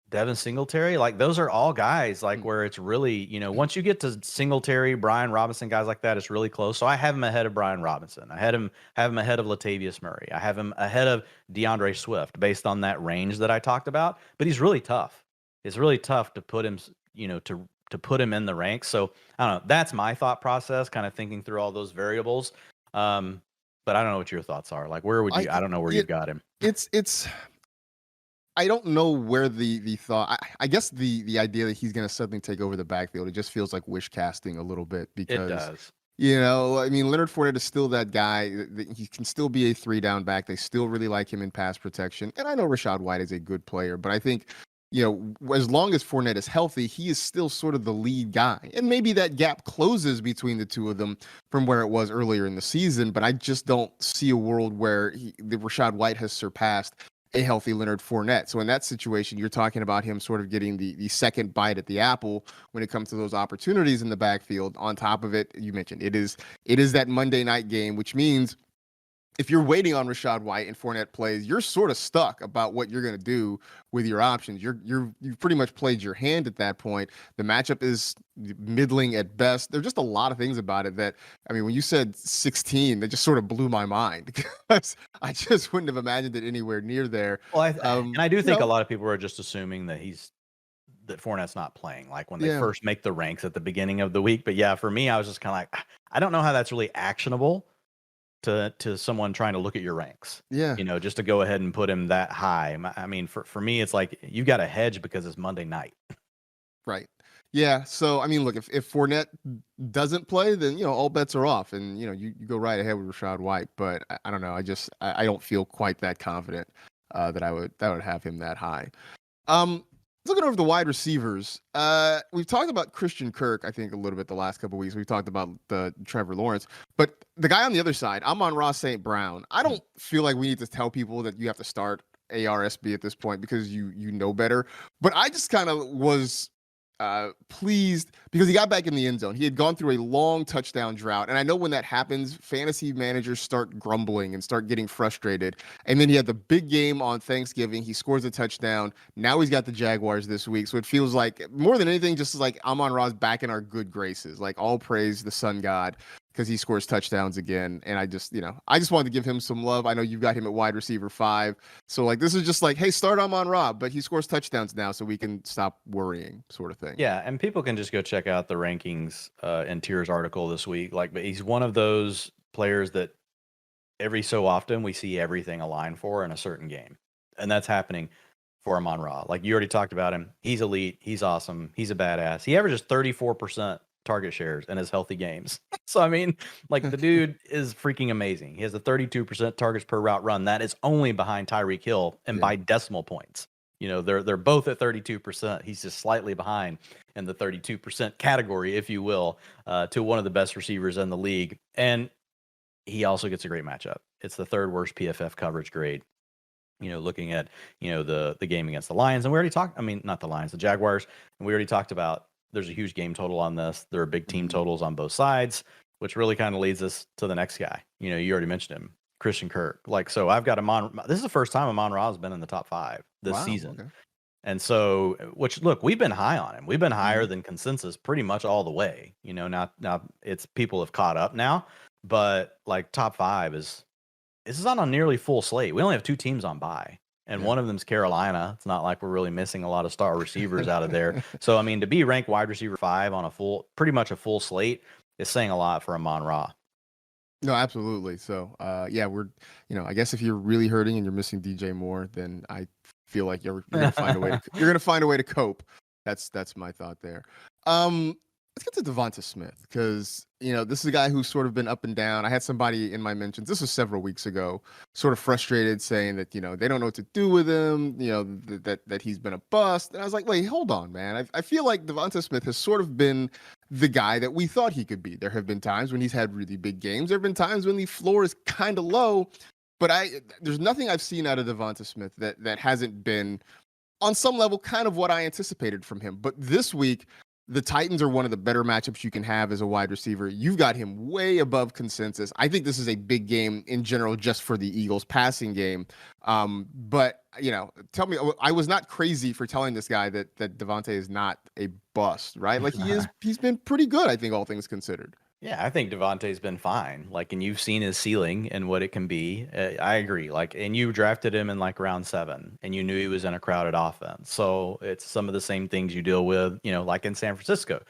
Devin Singletary. Like, those are all guys like where it's really, once you get to Singletary, Brian Robinson, guys like that, it's really close. So I have him ahead of Brian Robinson. I have him ahead of Latavius Murray. I have him ahead of DeAndre Swift based on that range that I talked about. But he's really tough. It's really tough to put him, to put him in the ranks. So I don't know. That's my thought process, kind of thinking through all those variables. But I don't know what your thoughts are. Like, where would you? I don't know where you've got him. It's. I don't know where the thought. I guess the idea that he's going to suddenly take over the backfield, it just feels like wish casting a little bit because It does. I mean, Leonard Fournette is still that guy. He can still be a 3-down back. They still really like him in pass protection. And I know Rashad White is a good player, but I think, as long as Fournette is healthy, he is still sort of the lead guy. And maybe that gap closes between the two of them from where it was earlier in the season, but I just don't see a world where the Rashad White has surpassed a healthy Leonard Fournette. So in that situation, you're talking about him sort of getting the second bite at the apple when it comes to those opportunities in the backfield. On top of it, you mentioned it is that Monday night game, which means if you're waiting on Rashad White and Fournette plays, you're sort of stuck about what you're going to do with your options. You've pretty much played your hand at that point. The matchup is middling at best. There's just a lot of things about it that, I mean, when you said 16, that just sort of blew my mind because I just wouldn't have imagined it anywhere near there. Well, and I do think a lot of people are just assuming that that Fournette's not playing, like when they first make the ranks at the beginning of the week. But yeah, for me, I was just kind of like, I don't know how that's really actionable to someone trying to look at your ranks. Yeah. Just to go ahead and put him that high. I mean, for me, it's like you got to hedge because it's Monday night. Right. Yeah. So, I mean, look, if Fournette doesn't play, then, all bets are off and, you go right ahead with Rashad White. But I don't know. I don't feel quite that confident that I would have him that high. Looking over the wide receivers, we've talked about Christian Kirk, I think, a little bit the last couple of weeks. We've talked about the Trevor Lawrence, but the guy on the other side, Amon-Ra St. Brown. I don't feel like we need to tell people that you have to start ARSB at this point because you know better. But I just kind of was pleased because he got back in the end zone. He had gone through a long touchdown drought. And I know when that happens, fantasy managers start grumbling and start getting frustrated. And then he had the big game on Thanksgiving. He scores a touchdown. Now he's got the Jaguars this week. So it feels like more than anything, just like Amon-Ra's back in our good graces. Like all praise the sun god because he scores touchdowns again. And I just wanted to give him some love. I know you've got him at wide receiver 5. So like, this is just like, hey, start Amon-Ra, but he scores touchdowns now, so we can stop worrying, sort of thing. Yeah, and people can just go check out the rankings and tiers article this week. Like, but he's one of those players that every so often we see everything align for in a certain game. And that's happening for Amon-Ra. Like you already talked about him. He's elite. He's awesome. He's a badass. He averages 34% target shares in his healthy games. So, I mean, like the dude is freaking amazing. He has a 32% targets per route run. That is only behind Tyreek Hill and by decimal points. You know, they're both at 32%. He's just slightly behind in the 32% category, if you will, to one of the best receivers in the league. And he also gets a great matchup. It's the 3rd worst PFF coverage grade. You know, looking at, you know, the game against the Lions. And we already talked, I mean, not the Lions, the Jaguars. And we already talked about there's a huge game total on this. There are big team totals on both sides, which really kind of leads us to the next guy. You know, you already mentioned him, Christian Kirk. Like, so I've got this is the first time Amon-Ra has been in the top 5 this season. Okay. And so, which, look, we've been high on him. We've been higher than consensus pretty much all the way. You know, now it's people have caught up now, but like top 5 this is on a nearly full slate. We only have 2 teams on bye, and one of them's Carolina. It's not like we're really missing a lot of star receivers out of there. So, I mean, to be ranked wide receiver 5 on pretty much a full slate is saying a lot for Amon-Ra. No, absolutely. So, yeah, we're, I guess if you're really hurting and you're missing DJ Moore, then I feel like you're gonna find a way. You're gonna find a way to cope. That's my thought there. Let's get to Devonta Smith, because this is a guy who's sort of been up and down. I had somebody in my mentions, this was several weeks ago, sort of frustrated, saying that they don't know what to do with him, that he's been a bust. And I was like, wait, hold on, man. I feel like Devonta Smith has sort of been the guy that we thought he could be. There have been times when he's had really big games. There have been times when the floor is kind of low, but there's nothing I've seen out of Devonta Smith that hasn't been on some level kind of what I anticipated from him. But this week, the Titans are one of the better matchups you can have as a wide receiver. You've got him way above consensus. I think this is a big game in general just for the Eagles passing game. But, tell me, I was not crazy for telling this guy that Devonta is not a bust, right? Like he's been pretty good, I think, all things considered. Yeah, I think Devontae's been fine. Like, and you've seen his ceiling and what it can be. I agree. Like, and you drafted him in like round 7, and you knew he was in a crowded offense. So it's some of the same things you deal with, like in San Francisco.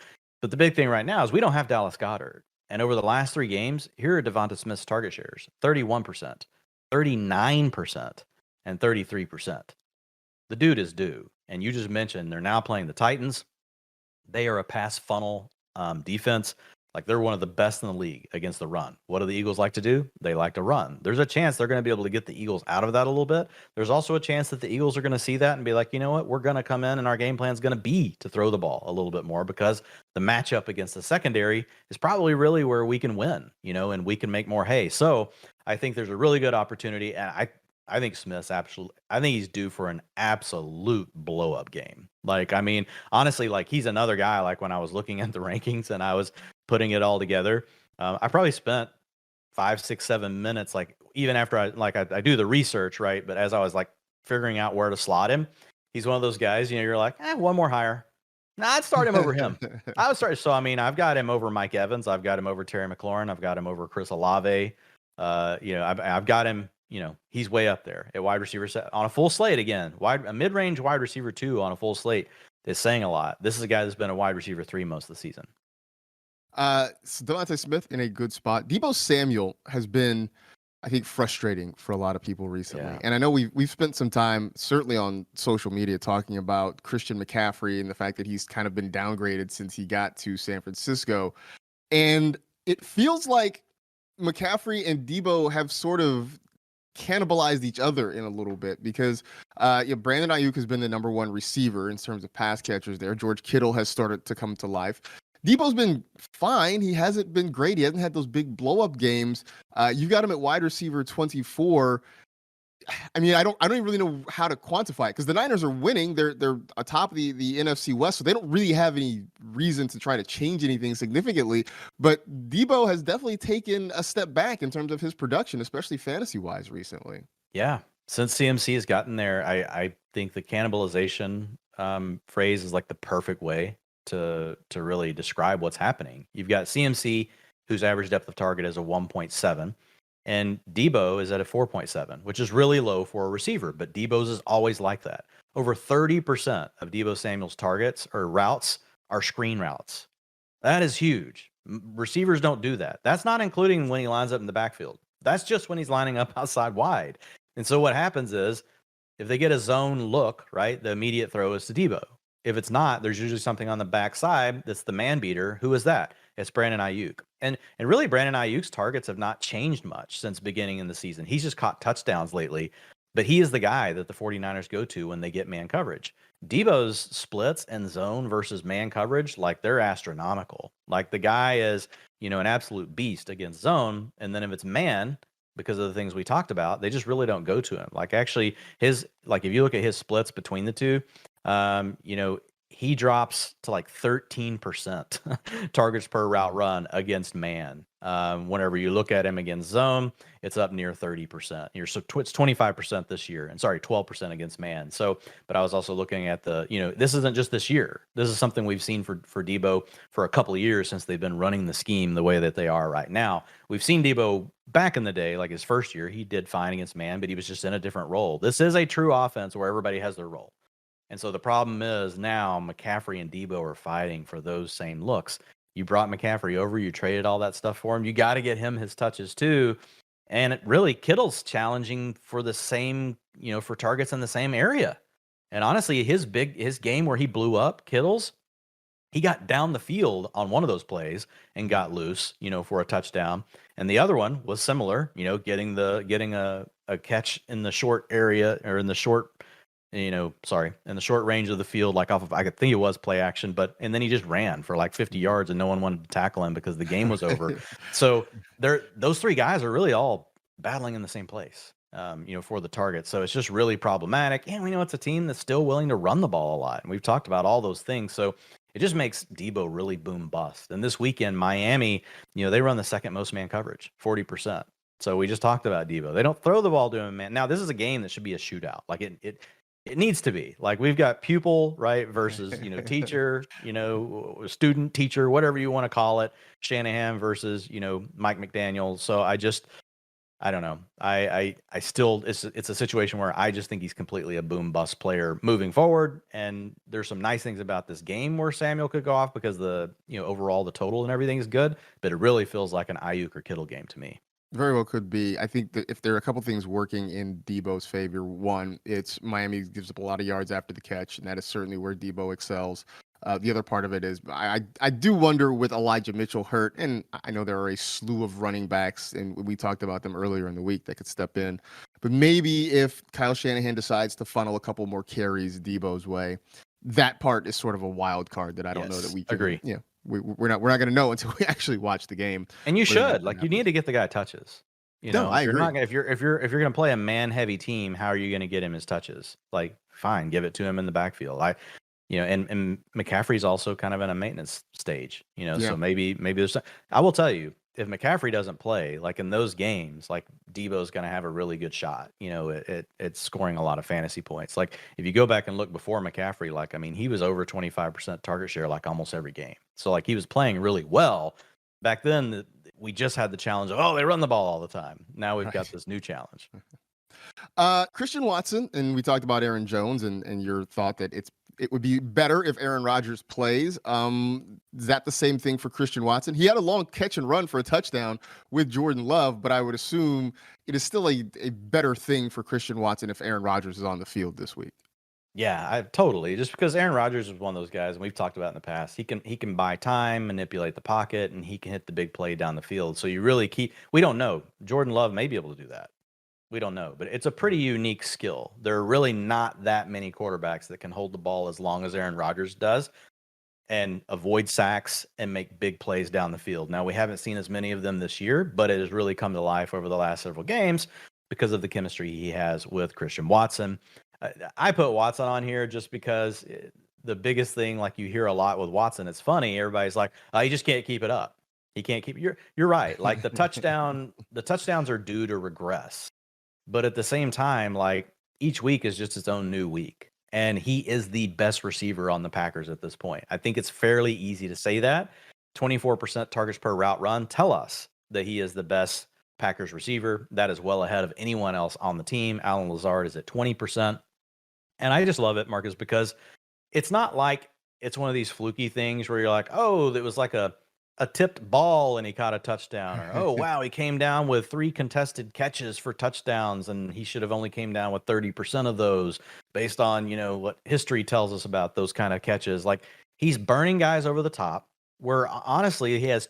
But the big thing right now is we don't have Dallas Goedert. And over the last 3 games, here are Devonta Smith's target shares: 31%, 39%, and 33%. The dude is due. And you just mentioned they're now playing the Titans. They are a pass funnel defense. Like, they're one of the best in the league against the run. What do the Eagles like to do? They like to run. There's a chance they're going to be able to get the Eagles out of that a little bit. There's also a chance that the Eagles are going to see that and be like, you know what? We're going to come in and our game plan is going to be to throw the ball a little bit more, because the matchup against the secondary is probably really where we can win, and we can make more hay. So I think there's a really good opportunity. And I think Smith's I think he's due for an absolute blow up game. Like, I mean, honestly, like, he's another guy, like when I was looking at the rankings and I was putting it all together, I probably spent 5, 6, 7 minutes, like even after I do the research, right? But as I was like figuring out where to slot him, he's one of those guys, you're like, one more higher. Nah, I'd start him over him. I would start. So, I mean, I've got him over Mike Evans. I've got him over Terry McLaurin. I've got him over Chris Olave. I've got him, he's way up there at wide receiver set on a full slate. Again, a mid-range wide receiver 2 on a full slate is saying a lot. This is a guy that's been a wide receiver 3 most of the season. So Devonta Smith in a good spot. Deebo Samuel has been, I think, frustrating for a lot of people recently. Yeah. And I know we've spent some time, certainly on social media, talking about Christian McCaffrey and the fact that he's kind of been downgraded since he got to San Francisco. And it feels like McCaffrey and Deebo have sort of cannibalized each other in a little bit, because Brandon Ayuk has been the number 1 receiver in terms of pass catchers there. George Kittle has started to come to life. Deebo's been fine. He hasn't been great. He hasn't had those big blow-up games. You got him at wide receiver 24. I mean, I don't even really know how to quantify it, because the Niners are winning. They're atop the NFC West, so they don't really have any reason to try to change anything significantly. But Deebo has definitely taken a step back in terms of his production, especially fantasy-wise recently. Yeah. Since CMC has gotten there, I think the cannibalization phrase is like the perfect way to really describe what's happening. You've got CMC whose average depth of target is a 1.7. And Deebo is at a 4.7, which is really low for a receiver, but Deebo's is always like that. Over 30% of Deebo Samuel's targets or routes are screen routes. That is huge. Receivers don't do that. That's not including when he lines up in the backfield. That's just when he's lining up outside wide. And so what happens is if they get a zone look, right, the immediate throw is to Deebo. If it's not, there's usually something on the backside that's the man beater. Who is that? It's Brandon Ayuk. And really, Brandon Ayuk's targets have not changed much since beginning in the season. He's just caught touchdowns lately, but he is the guy that the 49ers go to when they get man coverage. Deebo's splits and zone versus man coverage, like they're astronomical. Like the guy is, an absolute beast against zone. And then if it's man, because of the things we talked about, they just really don't go to him. Like actually if you look at his splits between the two, he drops to like 13% targets per route run against man. Whenever you look at him against zone, it's up near 30%. It's 25% this year, and 12% against man. So, but I was also looking at this isn't just this year. This is something we've seen for Deebo for a couple of years since they've been running the scheme the way that they are right now. We've seen Deebo back in the day, like his first year, he did fine against man, but he was just in a different role. This is a true offense where everybody has their role. And so the problem is now McCaffrey and Deebo are fighting for those same looks. You brought McCaffrey over, you traded all that stuff for him. You got to get him his touches too. And it really, Kittle's challenging for the same, for targets in the same area. And honestly, his game where he blew up, Kittle's, he got down the field on one of those plays and got loose, for a touchdown. And the other one was similar, getting a catch in the short area or in the short in the short range of the field, like off of, I think it was play action, and then he just ran for like 50 yards and no one wanted to tackle him because the game was over. So those three guys are really all battling in the same place, for the target. So it's just really problematic. And we know it's a team that's still willing to run the ball a lot. And we've talked about all those things. So it just makes Deebo really boom bust. And this weekend, Miami, they run the second most man coverage, 40%. So we just talked about Deebo. They don't throw the ball to him, man. Now this is a game that should be a shootout. Like it needs to be. Like we've got pupil, right, versus, teacher, student, teacher, whatever you want to call it. Shanahan versus, Mike McDaniel. So I don't know. I still, it's a situation where I just think he's completely a boom bust player moving forward. And there's some nice things about this game where Samuel could go off because overall the total and everything is good, but it really feels like an Ayuk or Kittle game to me. Very well could be. I think that if there are a couple things working in Deebo's favor, one, it's Miami gives up a lot of yards after the catch, and that is certainly where Deebo excels. The other part of it is I do wonder with Elijah Mitchell hurt, and I know there are a slew of running backs, and we talked about them earlier in the week that could step in. But maybe if Kyle Shanahan decides to funnel a couple more carries Deebo's way, that part is sort of a wild card that I don't know that we can agree. Yeah. We're not going to know until we actually watch the game. And you should, you need to get the guy touches. No, I agree. If you're going to play a man heavy team, how are you going to get him his touches? Like, fine, give it to him in the backfield. And McCaffrey's also kind of in a maintenance stage. So maybe there's. I will tell you, if McCaffrey doesn't play, like in those games, like Deebo's going to have a really good shot. It's scoring a lot of fantasy points. Like if you go back and look before McCaffrey, he was over 25% target share like almost every game. So like he was playing really well. Back then, we just had the challenge of, they run the ball all the time. Now we've got this new challenge. Christian Watson, and we talked about Aaron Jones and your thought that it would be better if Aaron Rodgers plays. Is that the same thing for Christian Watson? He had a long catch and run for a touchdown with Jordan Love, but I would assume it is still a better thing for Christian Watson if Aaron Rodgers is on the field this week. Yeah, totally. Just because Aaron Rodgers is one of those guys, and we've talked about in the past, he can buy time, manipulate the pocket, and he can hit the big play down the field. So you really we don't know. Jordan Love may be able to do that. We don't know, but it's a pretty unique skill. There are really not that many quarterbacks that can hold the ball as long as Aaron Rodgers does and avoid sacks and make big plays down the field. Now, we haven't seen as many of them this year, but it has really come to life over the last several games because of the chemistry he has with Christian Watson. I put Watson on here just because the biggest thing, like you hear a lot with Watson, it's funny. Everybody's like, he just can't keep it up. He can't keep. You're right. Like the touchdowns are due to regress. But at the same time, like each week is just its own new week. And he is the best receiver on the Packers at this point. I think it's fairly easy to say that 24% targets per route run tell us that he is the best Packers receiver. That is well ahead of anyone else on the team. Alan Lazard is at 20%. And I just love it, Marcus, because it's not like it's one of these fluky things where you're like, oh, it was like a tipped ball and he caught a touchdown, or oh wow, he came down with 3 contested catches for touchdowns and he should have only came down with 30% of those based on, what history tells us about those kind of catches. Like, he's burning guys over the top, where honestly he has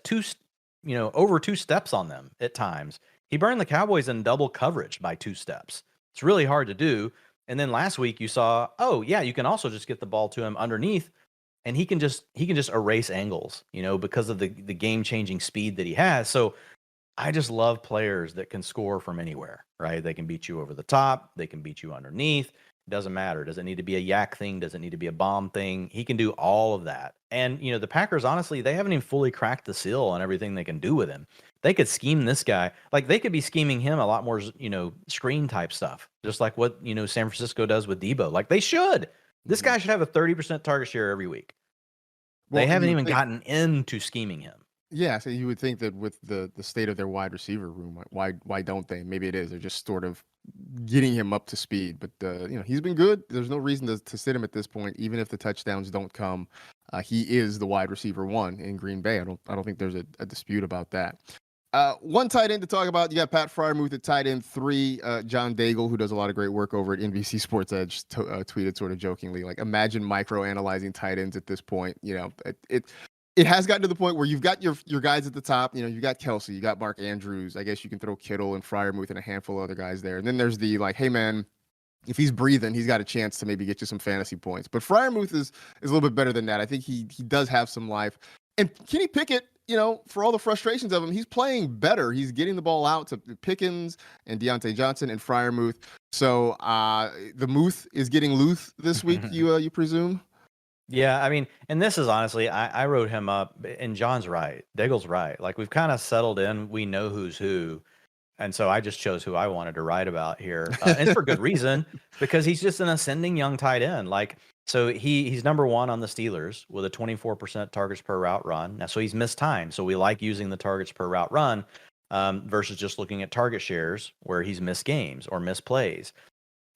over 2 steps on them at times. He burned the Cowboys in double coverage by 2 steps. It's really hard to do. And then last week you saw, oh yeah, you can also just get the ball to him underneath, and he can just erase angles, because of the game-changing speed that he has. So I just love players that can score from anywhere, right? They can beat you over the top, they can beat you underneath. Doesn't matter. Does it need to be a yak thing? Does it need to be a bomb thing? He can do all of that. And the Packers, honestly, they haven't even fully cracked the seal on everything they can do with him. They could scheme this guy. Like, they could be scheming him a lot more, screen type stuff, just like what, San Francisco does with Deebo. Like, they should. This guy should have a 30% target share every week. Well, they haven't even gotten into scheming him. Yeah, so you would think that with the state of their wide receiver room, why don't they? Maybe it is. They're just sort of getting him up to speed. But he's been good. There's no reason to sit him at this point, even if the touchdowns don't come. He is the wide receiver 1 in Green Bay. I don't think there's a dispute about that. One tight end to talk about. You got Pat Freiermuth at tight end 3. John Daigle, who does a lot of great work over at NBC Sports Edge, tweeted sort of jokingly, like, imagine micro-analyzing tight ends at this point. It has gotten to the point where you've got your guys at the top. You've got Kelsey, you got Mark Andrews. I guess you can throw Kittle and Freiermuth and a handful of other guys there. And then there's the, like, hey, man, if he's breathing, he's got a chance to maybe get you some fantasy points. But Freiermuth is a little bit better than that. I think he does have some life. And Kenny Pickett, for all the frustrations of him, he's playing better. He's getting the ball out to Pickens and Deontay Johnson and Freiermuth. So the Muth is getting loose this week, you presume? Yeah, I mean, and this is honestly, I wrote him up, and John's right. Daigle's right. Like, we've kind of settled in. We know who's who. And so I just chose who I wanted to write about here. And for good reason, because he's just an ascending young tight end. Like, so he's number 1 on the Steelers with a 24% targets per route run. Now, so he's missed time. So we like using the targets per route run versus just looking at target shares where he's missed games or missed plays.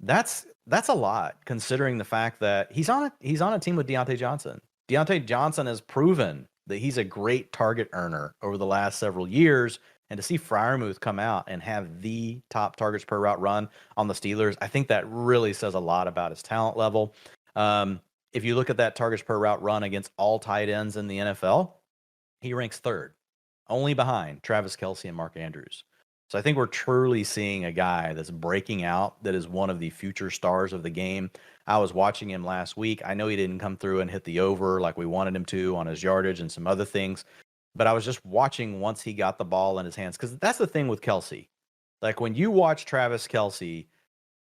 That's a lot, considering the fact that he's on a team with Deontay Johnson. Deontay Johnson has proven that he's a great target earner over the last several years. And to see Freiermuth come out and have the top targets per route run on the Steelers, I think that really says a lot about his talent level. If you look at that targets per route run against all tight ends in the NFL, he ranks 3rd, only behind Travis Kelce and Mark Andrews. So I think we're truly seeing a guy that's breaking out, that is one of the future stars of the game. I was watching him last week. I know he didn't come through and hit the over like we wanted him to on his yardage and some other things, but I was just watching once he got the ball in his hands, because that's the thing with Kelce. Like, when you watch Travis Kelce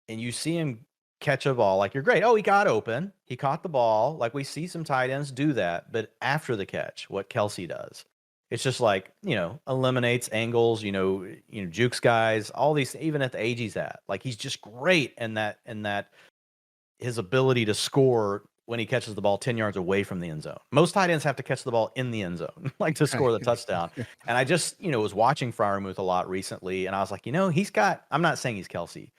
and you see him catch a ball, like, you're great. Oh, he got open. He caught the ball. Like, we see some tight ends do that. But after the catch, what Kelce does, it's just like, eliminates angles, jukes guys, all these, even at the age he's at. Like, he's just great in that his ability to score when he catches the ball 10 yards away from the end zone. Most tight ends have to catch the ball in the end zone, like, to score the touchdown. And I just, was watching Freiermuth a lot recently, and I was like, I'm not saying he's Kelce,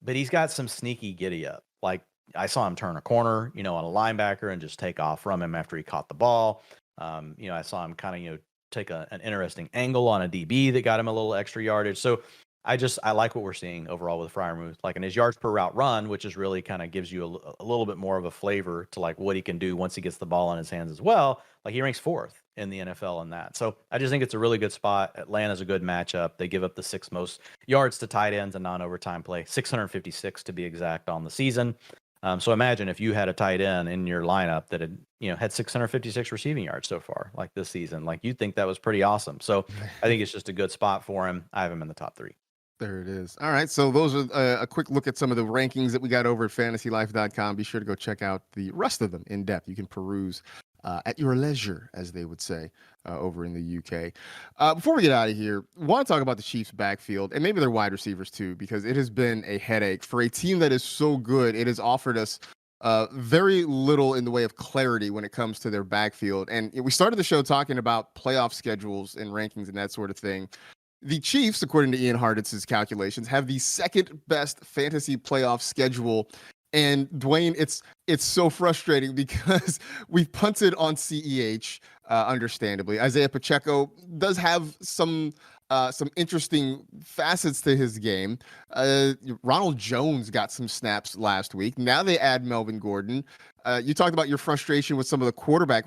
but he's got some sneaky giddy up. Like, I saw him turn a corner, on a linebacker and just take off from him after he caught the ball. I saw him kind of, take an interesting angle on a DB that got him a little extra yardage. So I like what we're seeing overall with Freiermuth, like in his yards per route run, which is really kind of gives you a little bit more of a flavor to like what he can do once he gets the ball in his hands as well. Like, he ranks 4th in the NFL in that. So I just think it's a really good spot. Atlanta's a good matchup. They give up the 6th most yards to tight ends and non-overtime play, 656 to be exact on the season. So imagine if you had a tight end in your lineup that had 656 receiving yards so far, like this season. Like, you'd think that was pretty awesome. So I think it's just a good spot for him. I have him in the top 3. There it is. All right. So those are a quick look at some of the rankings that we got over at fantasylife.com. Be sure to go check out the rest of them in depth. You can peruse at your leisure, as they would say over in the UK. Before we get out of here, I want to talk about the Chiefs' backfield and maybe their wide receivers too, because it has been a headache for a team that is so good. It has offered us very little in the way of clarity when it comes to their backfield. And we started the show talking about playoff schedules and rankings and that sort of thing. The Chiefs, according to Ian Harditz's calculations, have the second best fantasy playoff schedule. And Dwayne, it's so frustrating because we've punted on CEH, understandably. Isaiah Pacheco does have some interesting facets to his game. Ronald Jones got some snaps last week. Now they add Melvin Gordon. You talked about your frustration with some of the quarterback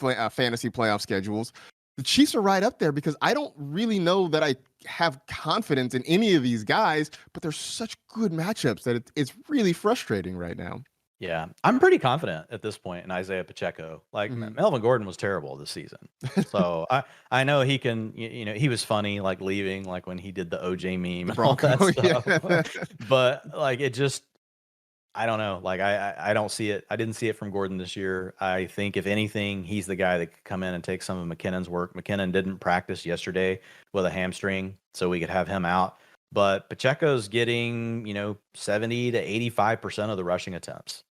fantasy playoff schedules. The Chiefs are right up there because I don't really know that I have confidence in any of these guys, but they're such good matchups that it's really frustrating right now. Yeah, I'm pretty confident at this point in Isaiah Pacheco. Like Melvin Gordon was terrible this season, so I know he can. He was funny, like leaving, like when he did the OJ meme and all that stuff. Yeah. But like it just, I don't know. Like I don't see it. I didn't see it from Gordon this year. I think if anything, he's the guy that could come in and take some of McKinnon's work. McKinnon didn't practice yesterday with a hamstring, so we could have him out. But Pacheco's getting 70 to 85% of the rushing attempts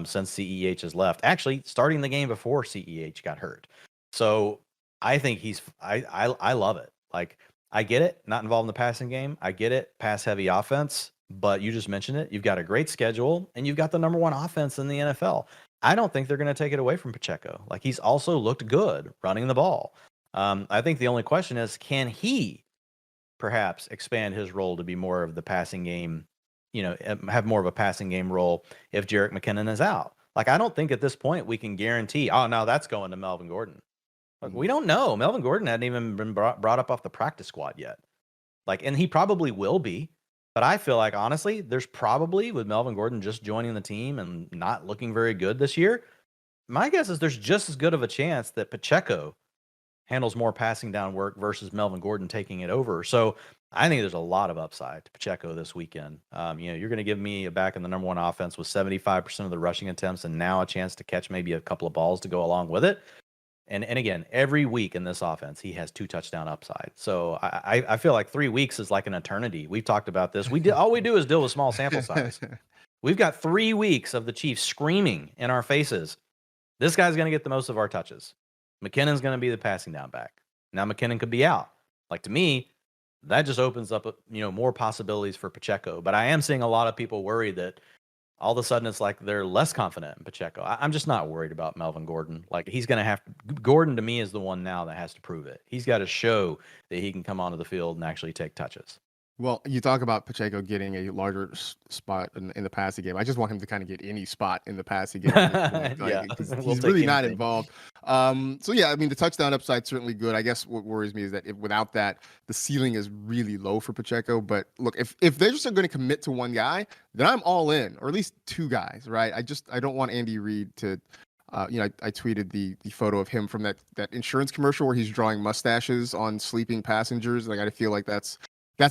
since CEH has left. Actually, starting the game before CEH got hurt. So I think I love it. Like I get it, not involved in the passing game. I get it, pass heavy offense. But you just mentioned it. You've got a great schedule, and you've got the number one offense in the NFL. I don't think they're going to take it away from Pacheco. Like he's also looked good running the ball. I think the only question is, can he perhaps expand his role to be more of the passing game? Have more of a passing game role if Jerick McKinnon is out. Like I don't think at this point we can guarantee. Oh no, that's going to Melvin Gordon. Like we don't know. Melvin Gordon hadn't even been brought up off the practice squad yet. Like, and he probably will be. But I feel like, honestly, there's probably, with Melvin Gordon just joining the team and not looking very good this year, my guess is there's just as good of a chance that Pacheco handles more passing down work versus Melvin Gordon taking it over. So I think there's a lot of upside to Pacheco this weekend. You're going to give me a back in the number one offense with 75% of the rushing attempts and now a chance to catch maybe a couple of balls to go along with it. And again, every week in this offense, he has 2 touchdown upside. So I feel like 3 weeks is like an eternity. We've talked about this. All we do is deal with small sample size. We've got 3 weeks of the Chiefs screaming in our faces. This guy's going to get the most of our touches. McKinnon's going to be the passing down back. Now McKinnon could be out. Like to me, that just opens up more possibilities for Pacheco. But I am seeing a lot of people worried that all of a sudden it's like they're less confident in Pacheco. I'm just not worried about Melvin Gordon. Like he's going to have Gordon to me is the one now that has to prove it. He's got to show that he can come onto the field and actually take touches. Well, you talk about Pacheco getting a larger spot in the passing game. I just want him to kind of get any spot in the passing game. Because he's really not involved. So, yeah, I mean, the touchdown upside certainly good. I guess what worries me is that without that, the ceiling is really low for Pacheco. But look, if they're just going to commit to one guy, then I'm all in, or at least 2 guys, right? I don't want Andy Reid to I tweeted the photo of him from that insurance commercial where he's drawing mustaches on sleeping passengers. Like I feel like that's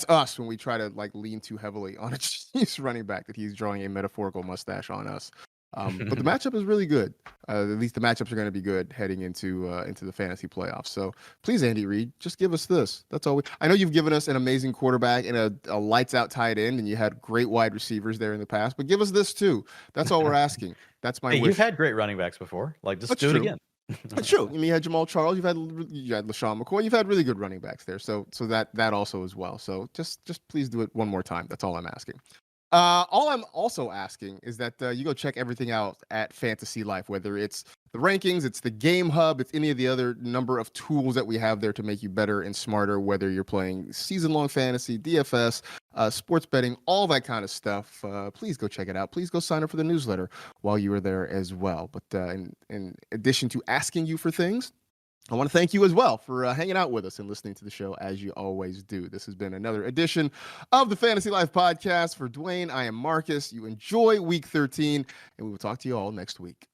us when we try to like lean too heavily on a Chiefs running back, that he's drawing a metaphorical mustache on us. But the matchup is really good. At least the matchups are going to be good heading into the fantasy playoffs. So please, Andy Reid, just give us this. That's all. I know you've given us an amazing quarterback and a lights out tight end, and you had great wide receivers there in the past. But give us this too. That's all we're asking. That's my wish. You've had great running backs before. Like just do it again. That's true. I mean, you had Jamal Charles, you had LaShawn McCoy, you've had really good running backs there. So that also as well. So just please do it one more time. That's all I'm asking. All I'm also asking is that you go check everything out at Fantasy Life, whether it's the rankings, it's the game hub, it's any of the other number of tools that we have there to make you better and smarter, whether you're playing season-long fantasy, DFS, sports betting, all that kind of stuff. Please go check it out. Please go sign up for the newsletter while you are there as well. But in addition to asking you for things, I want to thank you as well for hanging out with us and listening to the show as you always do. This has been another edition of the Fantasy Life Podcast. For Dwayne, I am Marcus. You enjoy week 13, and we will talk to you all next week.